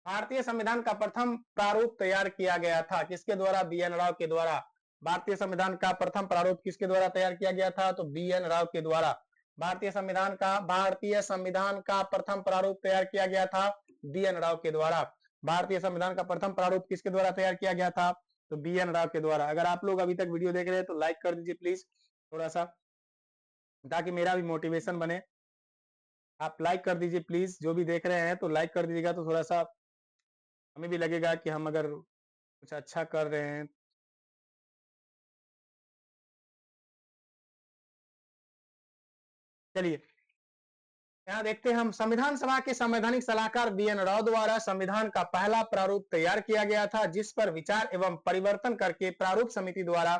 भारतीय संविधान का प्रथम प्रारूप तैयार किया गया था किसके द्वारा? बी एन राव के द्वारा। भारतीय संविधान का प्रथम प्रारूप किसके द्वारा तैयार किया गया था? तो बी एन राव के द्वारा। भारतीय संविधान का प्रथम प्रारूप तैयार किया गया था बी एन राव के द्वारा। भारतीय संविधान का प्रथम प्रारूप किसके द्वारा तैयार किया गया था? तो बी एन राव के द्वारा। अगर आप लोग अभी तक वीडियो देख रहे हैं तो लाइक कर दीजिए प्लीज थोड़ा सा, ताकि मेरा भी मोटिवेशन बने। आप लाइक कर दीजिए प्लीज, जो भी देख रहे हैं तो लाइक कर दीजिएगा, तो थोड़ा सा हमें भी लगेगा कि हम अगर कुछ अच्छा कर रहे हैं। चलिए यहाँ देखते हैं हम, संविधान सभा के संवैधानिक सलाहकार बी एन राव द्वारा संविधान का पहला प्रारूप तैयार किया गया था, जिस पर विचार एवं परिवर्तन करके प्रारूप समिति द्वारा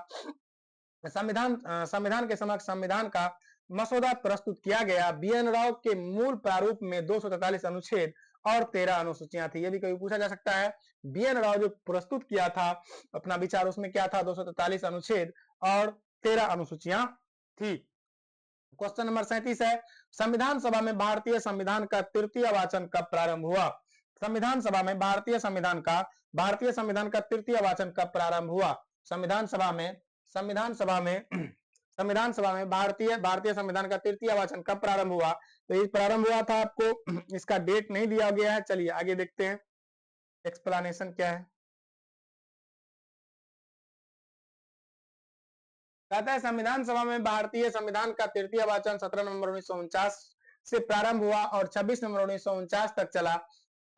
संविधान के समक्ष संविधान का मसौदा प्रस्तुत किया गया। बी एन राव के मूल प्रारूप में 243 अनुच्छेद और 13 अनुसूचियां थी। ये भी कभी पूछा जा सकता है। बी एन राव जो प्रस्तुत किया था अपना विचार, उसमें क्या था? 243 अनुच्छेद और 13 अनुसूचियां थी। क्वेश्चन नंबर 37 है, संविधान सभा में भारतीय संविधान का तृतीय वाचन कब प्रारंभ हुआ? संविधान सभा में भारतीय संविधान का तृतीय वाचन कब प्रारंभ हुआ? संविधान सभा में भारतीय संविधान का तृतीय वाचन कब प्रारंभ हुआ? तो ये प्रारंभ हुआ था, आपको इसका डेट नहीं दिया गया है। चलिए आगे देखते हैं एक्सप्लेनेशन क्या है। कहता है संविधान सभा में भारतीय संविधान का तृतीय वाचन 17 नवंबर 1949 से प्रारंभ हुआ और 26 नवंबर 1949 तक चला।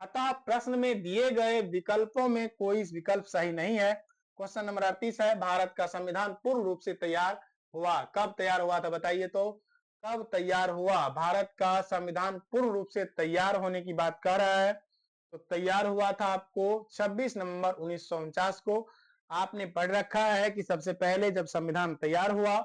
अतः प्रश्न में दिए गए विकल्पों में कोई विकल्प सही नहीं है। क्वेश्चन नंबर 38 है, भारत का संविधान पूर्ण रूप से तैयार हुआ कब तैयार हुआ था? बताइए तो कब तैयार हुआ? भारत का संविधान पूर्ण रूप से तैयार होने की बात कर रहा है, तो तैयार हुआ था आपको 26 नवंबर 1949 को। आपने पढ़ रखा है कि सबसे पहले जब संविधान तैयार हुआ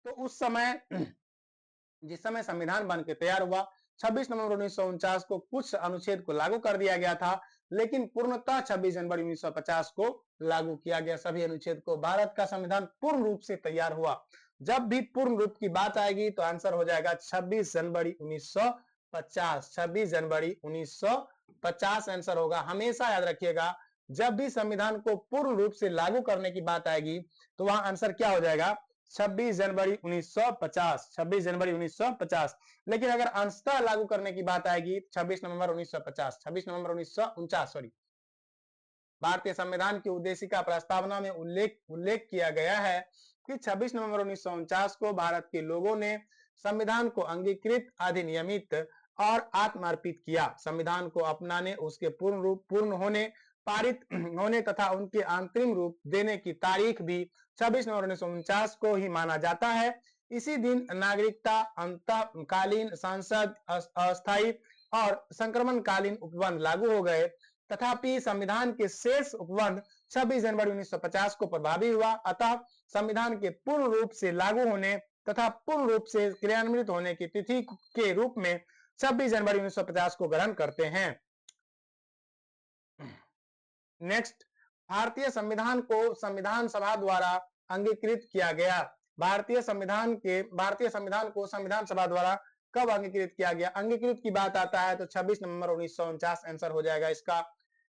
तो उस समय जिस समय संविधान बन के तैयार हुआ 26 नवंबर 1949 को कुछ अनुच्छेद को लागू कर दिया गया था, लेकिन पूर्णतः 26 जनवरी 1950 को लागू किया गया सभी अनुच्छेद को। भारत का संविधान पूर्ण रूप से तैयार हुआ। जब भी पूर्ण रूप की बात आएगी तो आंसर हो जाएगा 26 जनवरी 1950। 26 जनवरी 1950 आंसर होगा। हमेशा याद रखिएगा, जब भी संविधान को पूर्ण रूप से लागू करने की बात आएगी तो वहां आंसर क्या हो जाएगा? 26 जनवरी 1950, 26 जनवरी 1950। लेकिन अगर अंशतः लागू करने की बात आएगी 26 नवंबर 1950, 26 नवंबर 1949, सॉरी। भारतीय संविधान की उद्देशिका प्रस्तावना में उल्लेख उल्लेख किया गया है कि 26 नवंबर 1949 को भारत के लोगों ने संविधान को अंगीकृत, अधिनियमित और आत्मार्पित किया। संविधान को अपनाने, उसके पूर्ण होने, पारित होने तथा उनके अंतरिम रूप देने की तारीख भी 26 नवंबर 1949 को ही माना जाता है। इसी दिन नागरिकता, अंतकालीन संसद, अस्थायी और संक्रमणकालीन उपबंध लागू हो गए। तथापि संविधान के शेष उपबंध 26 जनवरी 1950 को प्रभावी हुआ। अतः संविधान के पूर्ण रूप से लागू होने तथा पूर्ण रूप से क्रियान्वित होने की तिथि के रूप में 26 जनवरी 1950 को ग्रहण करते हैं। नेक्स्ट, भारतीय संविधान को संविधान सभा द्वारा अंगीकृत किया गया। भारतीय संविधान को संविधान सभा द्वारा कब अंगीकृत किया गया? अंगीकृत की बात आता है तो 26 नवंबर 1949 आंसर हो जाएगा इसका।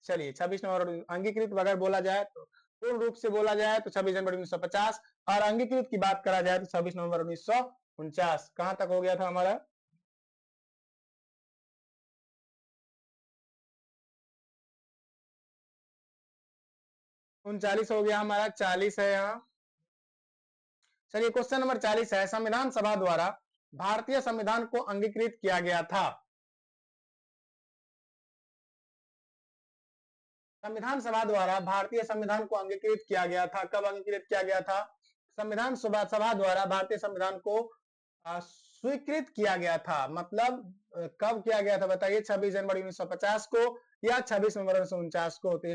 चलिए 26 नवंबर अंगीकृत अगर बोला जाए तो पूर्ण रूप से बोला जाए तो 26 जनवरी 1950 और अंगीकृत की बात करा जाए तो 26 नवंबर 1949। कहां तक हो गया था हमारा? 39 हो गया हमारा, 40 है यहाँ। चलिए क्वेश्चन नंबर 40 है, संविधान सभा द्वारा भारतीय संविधान को अंगीकृत किया गया था। संविधान सभा द्वारा भारतीय संविधान को अंगीकृत किया गया था। कब अंगीकृत किया गया था? संविधान सभा द्वारा भारतीय संविधान को स्वीकृत किया गया था। मतलब कब किया गया था बताइए? 26 जनवरी 1950 को या 26 नवंबर 1949 को? तो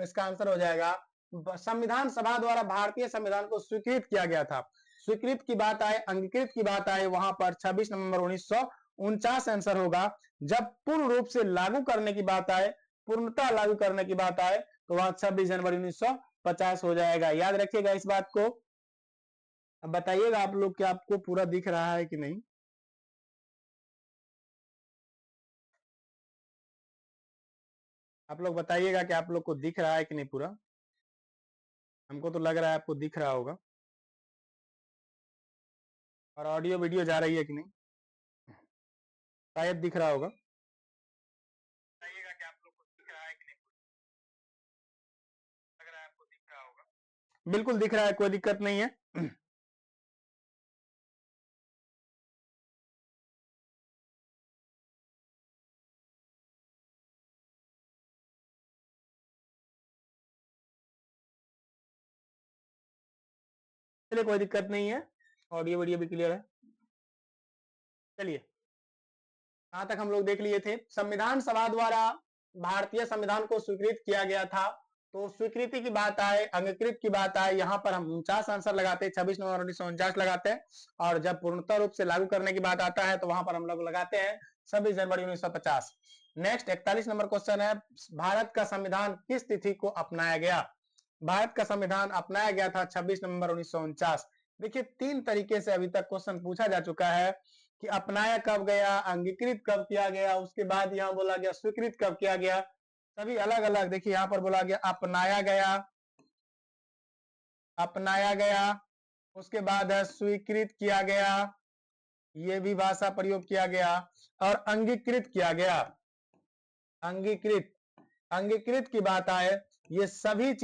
इसका आंसर हो जाएगा संविधान सभा द्वारा भारतीय संविधान को स्वीकृत किया गया था। स्वीकृत की बात आए, अंगीकृत की बात आए, वहां पर 26 नवंबर 1949 आंसर होगा। जब पूर्ण रूप से लागू करने की बात आए, पूर्णतः लागू करने की बात आए, तो वहां 26 जनवरी 1950 हो जाएगा। याद रखिएगा इस बात को। अब बताइएगा आप लोग कि आपको पूरा दिख रहा है कि नहीं? आप लोग बताइएगा कि आप लोग को दिख रहा है कि नहीं पूरा? हमको तो लग रहा है आपको दिख रहा होगा। और ऑडियो वीडियो जा रही है कि नहीं? शायद दिख रहा होगा। बताइएगा कि आप लोग को दिख रहा है कि नहीं? लग रहा है आपको दिख रहा होगा। बिल्कुल दिख रहा है, कोई दिक्कत नहीं है। चलिए कोई दिक्कत नहीं है, ऑडियो वीडियो भी क्लियर है। चलिए कहां तक हम लोग देख लिए थे? संविधान सभा द्वारा भारतीय संविधान को स्वीकृत किया गया था। तो स्वीकृति की बात आए, अंगीकृत की बात आए, यहाँ पर हम 49 आंसर लगाते हैं, 26 नवंबर 1949 लगाते हैं। और जब पूर्णतः रूप से लागू करने की बात आता है तो वहां पर हम लोग लगाते हैं 26 जनवरी 1950। नेक्स्ट 41 नंबर क्वेश्चन है, भारत का संविधान किस तिथि को अपनाया गया? भारत का संविधान अपनाया गया था 26 नवंबर 1949। देखिए 3 तरीके से अभी तक क्वेश्चन पूछा जा चुका है कि अपनाया कब गया, अंगीकृत कब किया गया, उसके बाद यहाँ बोला गया स्वीकृत कब किया गया। सभी अलग अलग। देखिए यहाँ पर बोला गया अपनाया गया, अपनाया गया, उसके बाद है स्वीकृत किया गया, ये भी भाषा प्रयोग किया गया, और अंगीकृत किया गया। अंगीकृत, अंगीकृत की बात आए, ये सभी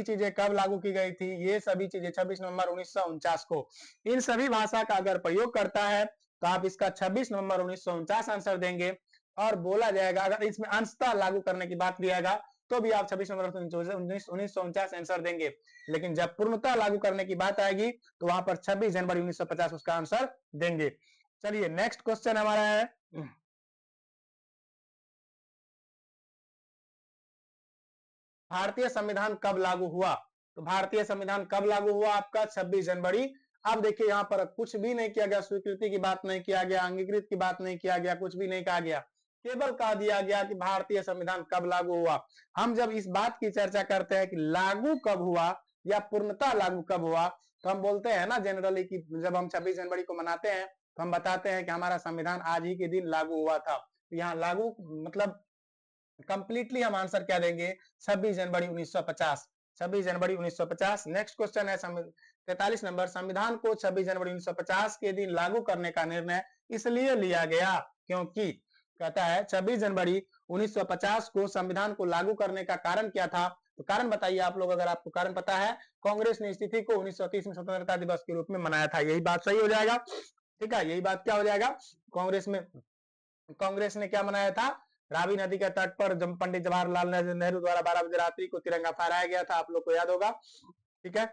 चीजें कब लागू की गई थी? ये सभी चीजें 26 नवंबर 1949 को। इन सभी भाषा का अगर प्रयोग करता है तो आप इसका 26 नवंबर 1949 आंसर देंगे। और बोला जाएगा अगर इसमें अंशतः लागू करने की बात किया तो भी आप 26 नवंबर 1949 आंसर देंगे। लेकिन जब पूर्णतः लागू करने की बात आएगी तो वहां पर 26 जनवरी 1950 उसका आंसर देंगे। चलिए नेक्स्ट क्वेश्चन हमारा है, भारतीय संविधान कब लागू हुआ? तो भारतीय संविधान कब लागू हुआ आपका? 26 जनवरी। अब देखिए यहाँ पर कुछ भी नहीं किया गया, स्वीकृति की बात नहीं किया गया, अंगीकृत की बात नहीं किया गया, कुछ भी नहीं कहा गया, केवल कह दिया गया कि भारतीय संविधान कब लागू हुआ। हम जब इस बात की चर्चा करते हैं कि लागू कब हुआ या पूर्णतः लागू कब हुआ, तो हम बोलते हैं ना जनरली कि जब हम 26 जनवरी को मनाते हैं तो हम बताते हैं कि हमारा संविधान आज ही के दिन लागू हुआ था। यहाँ लागू मतलब कंप्लीटली हम आंसर क्या देंगे? 26 जनवरी 1950। 26 जनवरी 1950। नेक्स्ट क्वेश्चन है 43 नंबर, संविधान को 26 जनवरी 1950 के दिन लागू करने का निर्णय इसलिए लिया गया क्योंकि, कहता है 26 जनवरी 1950 को संविधान को लागू करने का कारण क्या था? तो कारण बताइए आप लोग, अगर आपको कारण पता है। कांग्रेस ने इस तिथि को 1930 में स्वतंत्रता दिवस के रूप में मनाया था, यही बात सही हो जाएगा। ठीक है, यही बात क्या हो जाएगा, कांग्रेस ने क्या मनाया था? रावी नदी के तट पर जब पंडित जवाहरलाल नेहरू द्वारा 12 बजे रात्रि को तिरंगा फहराया गया था, आप लोग को याद होगा। ठीक है,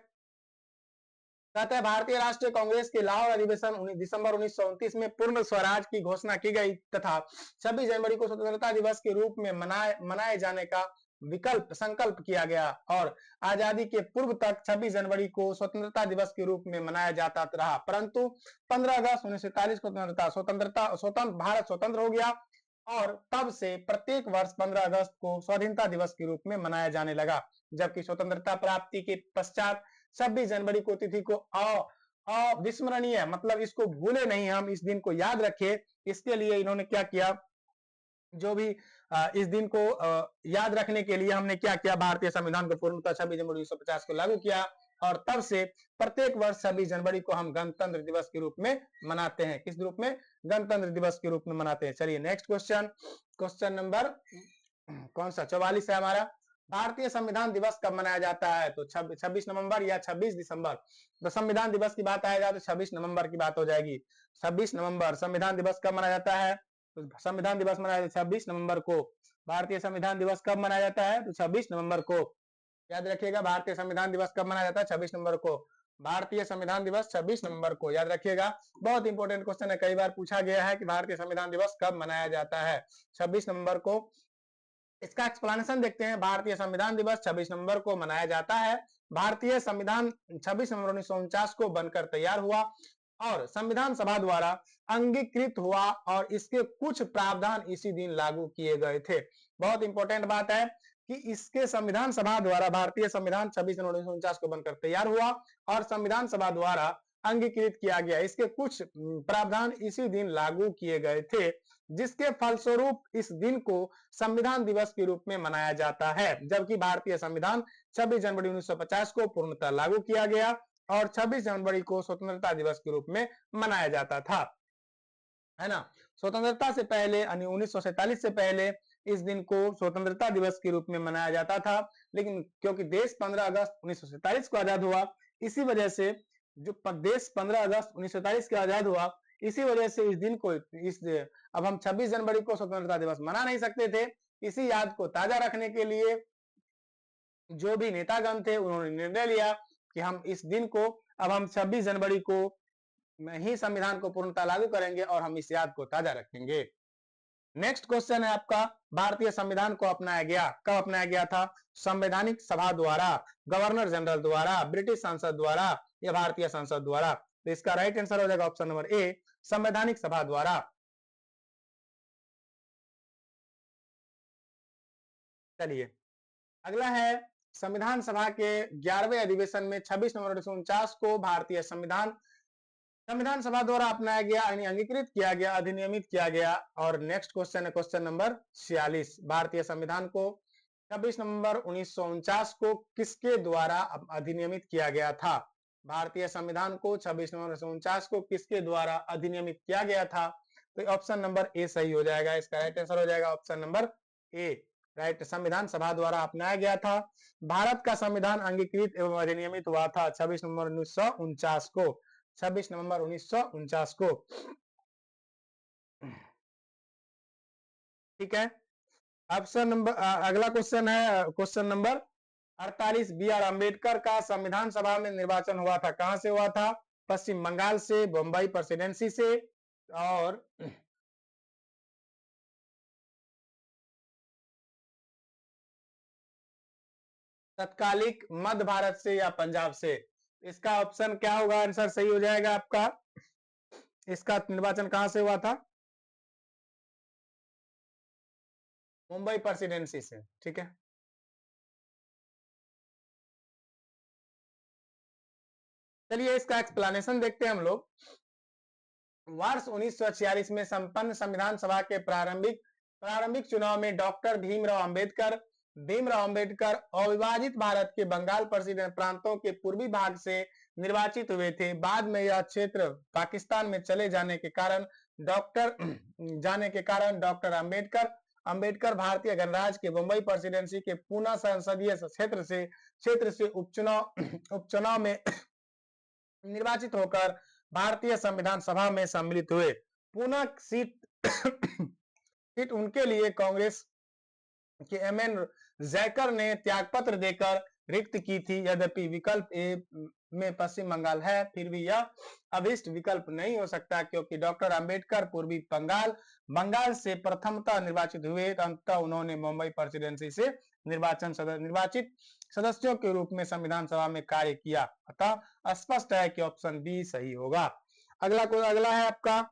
कहते हैं भारतीय राष्ट्रीय कांग्रेस के लाहौर अधिवेशन दिसंबर 1929 में पूर्ण स्वराज की घोषणा की गई तथा 26 जनवरी को स्वतंत्रता दिवस के रूप में मनाए जाने का संकल्प किया गया और आजादी के पूर्व तक 26 जनवरी को स्वतंत्रता दिवस के रूप में मनाया जाता रहा, परंतु 15 अगस्त 1947 स्वतंत्र भारत स्वतंत्र हो गया और तब से प्रत्येक वर्ष 15 अगस्त को स्वाधीनता दिवस के रूप में मनाया जाने लगा, जबकि स्वतंत्रता प्राप्ति के पश्चात 26 जनवरी को तिथि को अविस्मरणीय, मतलब इसको भूले नहीं, हम इस दिन को याद रखें, इसके लिए इन्होंने क्या किया, जो भी इस दिन को याद रखने के लिए हमने क्या किया, भारतीय संविधान को पूर्णतः 26 जनवरी 1950 को लागू किया और तब से प्रत्येक वर्ष 26 जनवरी को हम गणतंत्र दिवस के रूप में मनाते हैं। किस रूप में? गणतंत्र दिवस के रूप में मनाते हैं। चलिए नेक्स्ट क्वेश्चन, क्वेश्चन नंबर कौन सा, 44 है हमारा। भारतीय संविधान दिवस कब मनाया जाता है? तो 26 नवंबर या 26 दिसंबर। तो संविधान दिवस की बात आएगा तो 26 नवंबर की बात हो जाएगी। 26 नवंबर संविधान दिवस कब मनाया जाता है? तो संविधान दिवस मनाया जाता है 26 नवंबर को। भारतीय संविधान दिवस कब मनाया जाता है? तो 26 नवंबर को। याद रखिएगा, भारतीय संविधान दिवस कब मनाया जाता है? 26 नवंबर को। भारतीय संविधान दिवस 26 नवंबर को, याद रखिएगा, बहुत इंपॉर्टेंट क्वेश्चन है, कई बार पूछा गया है कि भारतीय संविधान दिवस कब मनाया जाता है? 26 नवंबर को। इसका एक्सप्लेनेशन देखते हैं। भारतीय संविधान दिवस 26 नवंबर को मनाया जाता है। भारतीय संविधान 26 नवंबर 1949 को बनकर तैयार हुआ और संविधान सभा द्वारा अंगीकृत हुआ और इसके कुछ प्रावधान इसी दिन लागू किए गए थे। बहुत इंपॉर्टेंट बात है कि इसके संविधान सभा द्वारा भारतीय संविधान 26 जनवरी 1949 को बनकर तैयार हुआ और संविधान सभा द्वारा अंगीकृत किया गया, इसके कुछ प्रावधान इसी दिन लागू किए गए थे, जिसके फलस्वरूप इस दिन को संविधान दिवस के रूप में मनाया जाता है। जबकि भारतीय संविधान 26 जनवरी 1950 को पूर्णतः लागू किया गया और 26 जनवरी को स्वतंत्रता दिवस के रूप में मनाया जाता था, है ना। स्वतंत्रता से पहले यानी 1947 से पहले इस दिन को स्वतंत्रता दिवस के रूप में मनाया जाता था, लेकिन क्योंकि देश 15 अगस्त 1947 को आजाद हुआ, इसी वजह से जो देश 15 अगस्त 1947 को आजाद हुआ, इसी वजह से इस दिन को अब हम 26 जनवरी को स्वतंत्रता दिवस मना नहीं सकते थे। इसी याद को ताजा रखने के लिए जो भी नेतागण थे उन्होंने निर्णय लिया कि हम इस दिन को अब हम 26 जनवरी को ही संविधान को पूर्णतः लागू करेंगे और हम इस याद को ताजा रखेंगे। नेक्स्ट क्वेश्चन है आपका, भारतीय संविधान को अपनाया गया, कब अपनाया गया था? संवैधानिक सभा द्वारा, गवर्नर जनरल द्वारा, ब्रिटिश संसद द्वारा या भारतीय संसद द्वारा? तो इसका राइट आंसर हो जाएगा ऑप्शन नंबर ए, संवैधानिक सभा द्वारा। चलिए अगला है, संविधान सभा के 11वें अधिवेशन में 26 नवंबर 1949 को भारतीय संविधान सभा द्वारा अपनाया गया, यानी अंगीकृत किया गया, अधिनियमित किया गया। और नेक्स्ट क्वेश्चन है क्वेश्चन नंबर 46, भारतीय संविधान को 26 नवंबर 1949 को किसके द्वारा अधिनियमित किया गया था? भारतीय संविधान को 26 नवंबर 1949 को किसके द्वारा अधिनियमित किया गया था? तो ऑप्शन नंबर ए सही हो जाएगा, इसका राइट आंसर हो जाएगा ऑप्शन नंबर ए, राइट, संविधान सभा द्वारा अपनाया गया था। भारत का संविधान अंगीकृत एवं अधिनियमित हुआ था 26 नवंबर 1949 को, 26 नवंबर 1949 को। ठीक है, ऑप्शन नंबर अगला क्वेश्चन है question number 48, B R Ambedkar का संविधान सभा में निर्वाचन हुआ था, कहां से हुआ था? पश्चिम बंगाल से, बम्बई प्रेसिडेंसी से और तत्कालिक मध्य भारत से या पंजाब से? इसका ऑप्शन क्या होगा, आंसर सही हो जाएगा आपका। इसका निर्वाचन कहां से हुआ था? मुंबई प्रेसिडेंसी से। ठीक है, चलिए इसका एक्सप्लेनेशन देखते हैं हम लोग। वर्ष 1946 में संपन्न संविधान सभा के प्रारंभिक चुनाव में डॉक्टर भीमराव अंबेडकर भीमराव अंबेडकर अविभाजित भारत के बंगाल प्रसिद्ध प्रांतों के पूर्वी भाग से निर्वाचित हुए थे। बाद में यह क्षेत्र पाकिस्तान में चले जाने के कारण डॉक्टर अंबेडकर भारतीय गणराज्य के मुंबई प्रेसिडेंसी के पूना संसदीय क्षेत्र से उपचुनाव में निर्वाचित होकर भारतीय संविधान सभा में सम्मिलित हुए। पूना सीट उनके लिए कांग्रेस के एमएन जैकर ने त्यागपत्र देकर रिक्त की थी। यद्यपि विकल्प ए में पश्चिम बंगाल है, फिर भी यह अभिष्ट विकल्प नहीं हो सकता, क्योंकि डॉक्टर अंबेडकर पूर्वी बंगाल से प्रथमतः निर्वाचित हुए। अंततः उन्होंने मुंबई प्रेसिडेंसी से निर्वाचित सदस्यों के रूप में संविधान सभा में कार्य किया। अतः स्पष्ट है कि ऑप्शन बी सही होगा। अगला है आपका,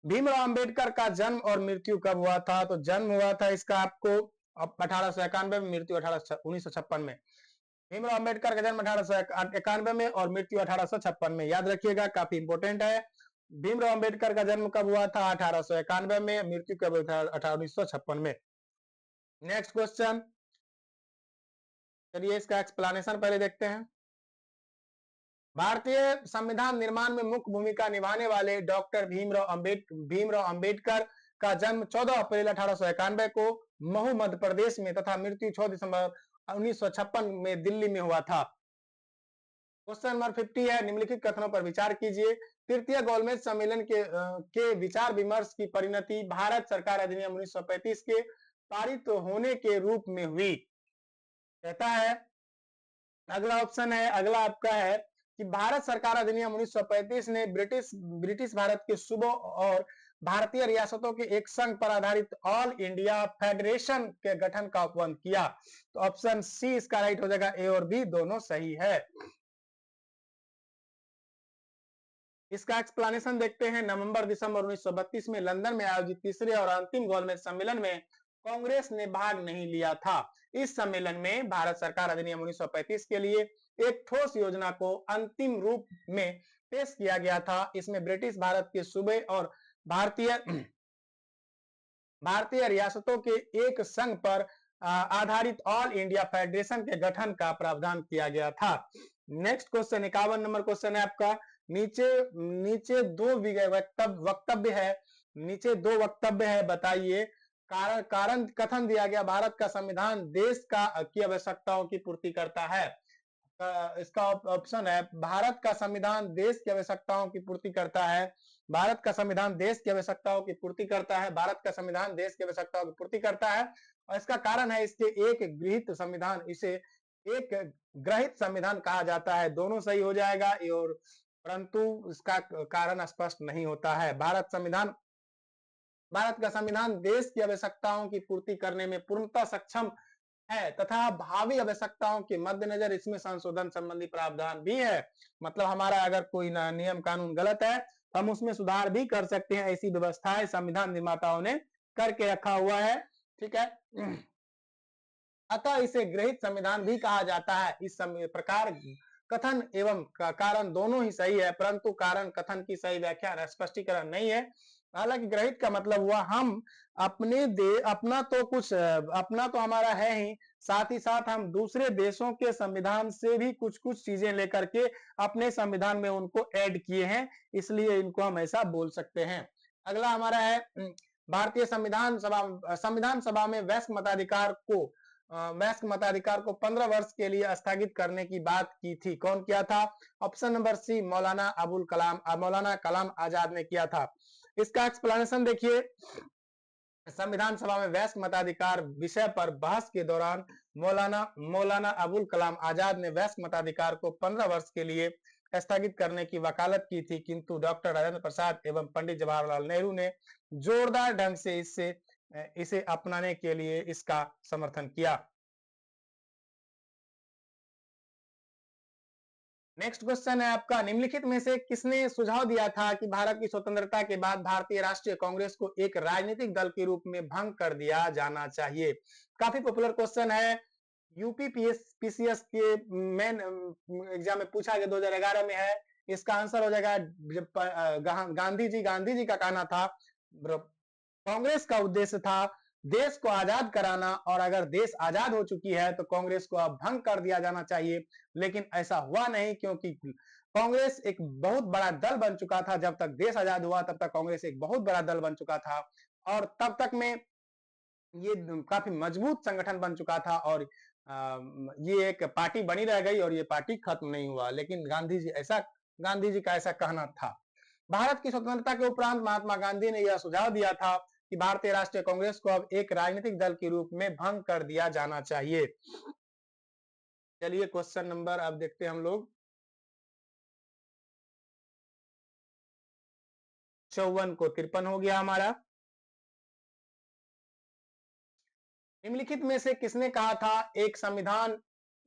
भीमराव अंबेडकर का जन्म और मृत्यु कब हुआ था? तो जन्म हुआ था इसका आपको 1891 में, मृत्यु 1956 में। भीमराव अंबेडकर का जन्म 1891 में और मृत्यु 1856 में। याद रखिएगा, काफी इंपोर्टेंट है। भीमराव अंबेडकर का जन्म कब हुआ था? 1891 में। मृत्यु कब हुआ था? 1956 में। नेक्स्ट क्वेश्चन, चलिए इसका एक्सप्लेनेशन पहले देखते हैं। भारतीय संविधान निर्माण में मुख्य भूमिका निभाने वाले डॉक्टर भीमराव अंबेडकर का जन्म 14 अप्रैल 1891 को महू मध्य प्रदेश में तथा मृत्यु 6 दिसंबर 1956 में दिल्ली में हुआ था। क्वेश्चन नंबर 50 है, निम्नलिखित कथनों पर विचार कीजिए। तृतीय गोलमेज सम्मेलन के विचार विमर्श की परिणति भारत सरकार अधिनियम 1935 के पारित होने के रूप में हुई। कहता है, अगला ऑप्शन है, अगला आपका है कि भारत सरकार अधिनियम 1935 ने ब्रिटिश भारत के सूबों और भारतीय रियासतों के एक संघ पर आधारित ऑल इंडिया फेडरेशन के गठन का उपबंध किया। तो ऑप्शन सी इसका राइट हो जाएगा। ए और बी दोनों सही है। इसका एक्सप्लेनेशन देखते हैं। नवंबर दिसंबर 1932 में लंदन में आयोजित तीसरे और अंतिम गोलमेज सम्मेलन में कांग्रेस ने भाग नहीं लिया था। इस सम्मेलन में भारत सरकार अधिनियम 1935 के लिए एक ठोस योजना को अंतिम रूप में पेश किया गया था। इसमें ब्रिटिश भारत के सूबे और भारतीय रियासतों के एक संघ पर आधारित ऑल इंडिया फेडरेशन के गठन का प्रावधान किया गया था। नेक्स्ट क्वेश्चन 51 नंबर क्वेश्चन है आपका। नीचे दो वक्तव्य है, नीचे दो वक्तव्य है, बताइए। कारण कथन दिया गया, भारत का संविधान देश की आवश्यकताओं की पूर्ति करता है। इसका ऑप्शन है, भारत का संविधान देश की आवश्यकताओं की पूर्ति करता है। भारत का संविधान देश की आवश्यकताओं की पूर्ति करता है। भारत का संविधान देश की आवश्यकताओं की पूर्ति करता है। और इसका कारण है इसे एक ग्रहित संविधान कहा जाता है। दोनों सही हो जाएगा, और परंतु इसका कारण स्पष्ट नहीं होता है। भारत का संविधान देश की आवश्यकताओं की पूर्ति करने में पूर्णतः सक्षम है तथा भावी आवश्यकताओं के मद्देनजर इसमें संशोधन संबंधी प्रावधान भी है। मतलब हमारा अगर कोई नियम कानून गलत है, हम उसमें सुधार भी कर सकते हैं। ऐसी व्यवस्थाएं संविधान निर्माताओं ने करके रखा हुआ है। ठीक है, अतः इसे ग्रहित संविधान भी कहा जाता है। इस प्रकार कथन एवं कारण दोनों ही सही है, परंतु कारण कथन की सही व्याख्या स्पष्टीकरण नहीं है। हालांकि ग्रहित का मतलब हुआ हम अपना तो हमारा है ही, साथ ही साथ हम दूसरे देशों के संविधान से भी कुछ चीजें लेकर के अपने संविधान में उनको ऐड किए हैं, इसलिए इनको हम ऐसा बोल सकते हैं। अगला हमारा है, भारतीय संविधान सभा में वयस्क मताधिकार को 15 वर्ष के लिए स्थगित करने की बात की थी। कौन किया था? ऑप्शन नंबर सी, मौलाना कलाम आजाद ने किया था। इसका एक्सप्लेनेशन देखिए। संविधान सभा में वयस्क मताधिकार विषय पर बहस के दौरान मौलाना अबुल कलाम आजाद ने वयस्क मताधिकार को 15 वर्ष के लिए स्थगित करने की वकालत की थी, किंतु डॉक्टर राजेंद्र प्रसाद एवं पंडित जवाहरलाल नेहरू ने जोरदार ढंग से इसे अपनाने के लिए इसका समर्थन किया। नेक्स्ट क्वेश्चन है आपका, निम्नलिखित में से किसने सुझाव दिया था कि भारत की स्वतंत्रता के बाद भारतीय राष्ट्रीय कांग्रेस को एक राजनीतिक दल के रूप में भंग कर दिया जाना चाहिए? काफी पॉपुलर क्वेश्चन है, यूपी पीसीएस के मेन एग्जाम में पूछा गया, 2011 में है। इसका आंसर हो जाएगा गांधी जी का कहना था, कांग्रेस का उद्देश्य था देश को आजाद कराना, और अगर देश आजाद हो चुकी है तो कांग्रेस को अब भंग कर दिया जाना चाहिए, लेकिन ऐसा हुआ नहीं, क्योंकि कांग्रेस एक बहुत बड़ा दल बन चुका था। जब तक देश आजाद हुआ तब तक कांग्रेस एक बहुत बड़ा दल बन चुका था, और तब तक में ये काफी मजबूत संगठन बन चुका था, और ये एक पार्टी बनी रह गई, और ये पार्टी खत्म नहीं हुआ। लेकिन गांधी जी का ऐसा कहना था। भारत की स्वतंत्रता के उपरांत महात्मा गांधी ने यह सुझाव दिया था कि भारतीय राष्ट्रीय कांग्रेस को अब एक राजनीतिक दल के रूप में भंग कर दिया जाना चाहिए। चलिए क्वेश्चन नंबर अब देखते हैं हम लोग 54 को 53 हो गया हमारा। निम्नलिखित में से किसने कहा था एक संविधान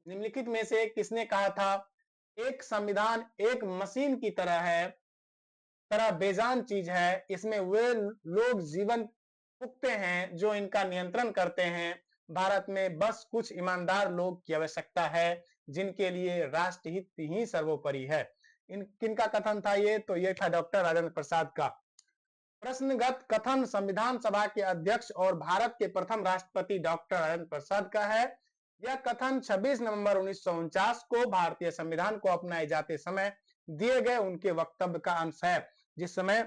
निम्नलिखित में से किसने कहा था एक संविधान एक मशीन की तरह बेजान चीज है, इसमें वे लोग जीवन फूकते हैं जो इनका नियंत्रण करते हैं। भारत में बस कुछ ईमानदार लोग की आवश्यकता है जिनके लिए राष्ट्रहित ही सर्वोपरि है। इन किनका कथन था ये? तो ये था डॉक्टर राजेंद्र प्रसाद का। प्रश्नगत कथन संविधान सभा के अध्यक्ष और भारत के प्रथम राष्ट्रपति डॉक्टर राजेंद्र प्रसाद का है। यह कथन 26 नवंबर 1949 को भारतीय संविधान को अपनाए जाते समय दिए गए उनके वक्तव्य का अंश है। जिस समय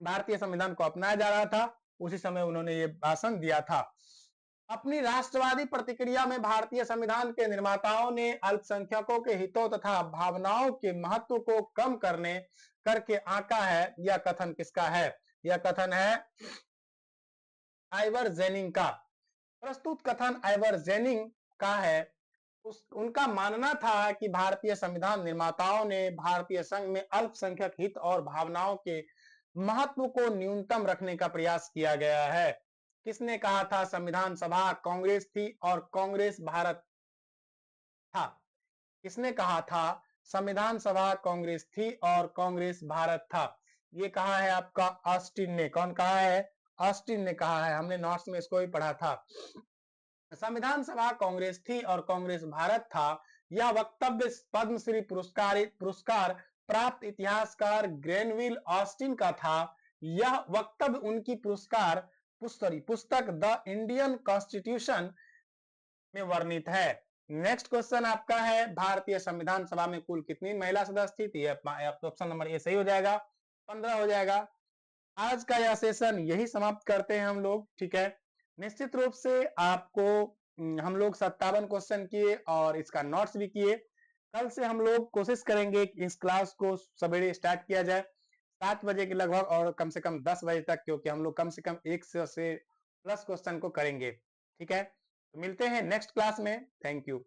भारतीय संविधान को अपनाया जा रहा था उसी समय उन्होंने ये भाषण दिया था। अपनी राष्ट्रवादी प्रतिक्रिया में भारतीय संविधान के निर्माताओं ने अल्पसंख्यकों के हितों तथा भावनाओं के महत्व को कम करके आंका है। यह कथन किसका है? यह कथन है आइवर जेनिंग का। प्रस्तुत कथन आइवर जेनिंग का है। उनका मानना था कि भारतीय संविधान निर्माताओं ने भारतीय संघ में अल्पसंख्यक हित और भावनाओं के महत्व को न्यूनतम रखने का प्रयास किया गया है। किसने कहा था? संविधान सभा कांग्रेस थी और कांग्रेस भारत था। किसने कहा था? संविधान सभा कांग्रेस थी और कांग्रेस भारत था। ये कहा है आपका ऑस्टिन ने। कौन कहा है? ऑस्टिन ने कहा है। हमने नोट्स में इसको भी पढ़ा था। संविधान सभा कांग्रेस थी और कांग्रेस भारत था। यह वक्तव्य पद्मश्री पुरस्कार प्राप्त इतिहासकार ग्रेनविल ऑस्टिन का था। यह वक्तव्य उनकी पुस्तक द इंडियन कॉन्स्टिट्यूशन में वर्णित है। नेक्स्ट क्वेश्चन आपका है भारतीय संविधान सभा में कुल कितनी महिला सदस्य थी? ऑप्शन नंबर ए सही हो जाएगा, 15 हो जाएगा। आज का यह सेशन यही समाप्त करते हैं हम लोग। ठीक है, निश्चित रूप से आपको हम लोग 57 क्वेश्चन किए और इसका नोट्स भी किए। कल से हम लोग कोशिश करेंगे कि इस क्लास को सवेरे स्टार्ट किया जाए 7 बजे के लगभग, और कम से कम 10 बजे तक, क्योंकि हम लोग कम से कम 100 से प्लस क्वेश्चन को करेंगे। ठीक है, तो मिलते हैं नेक्स्ट क्लास में। Thank you.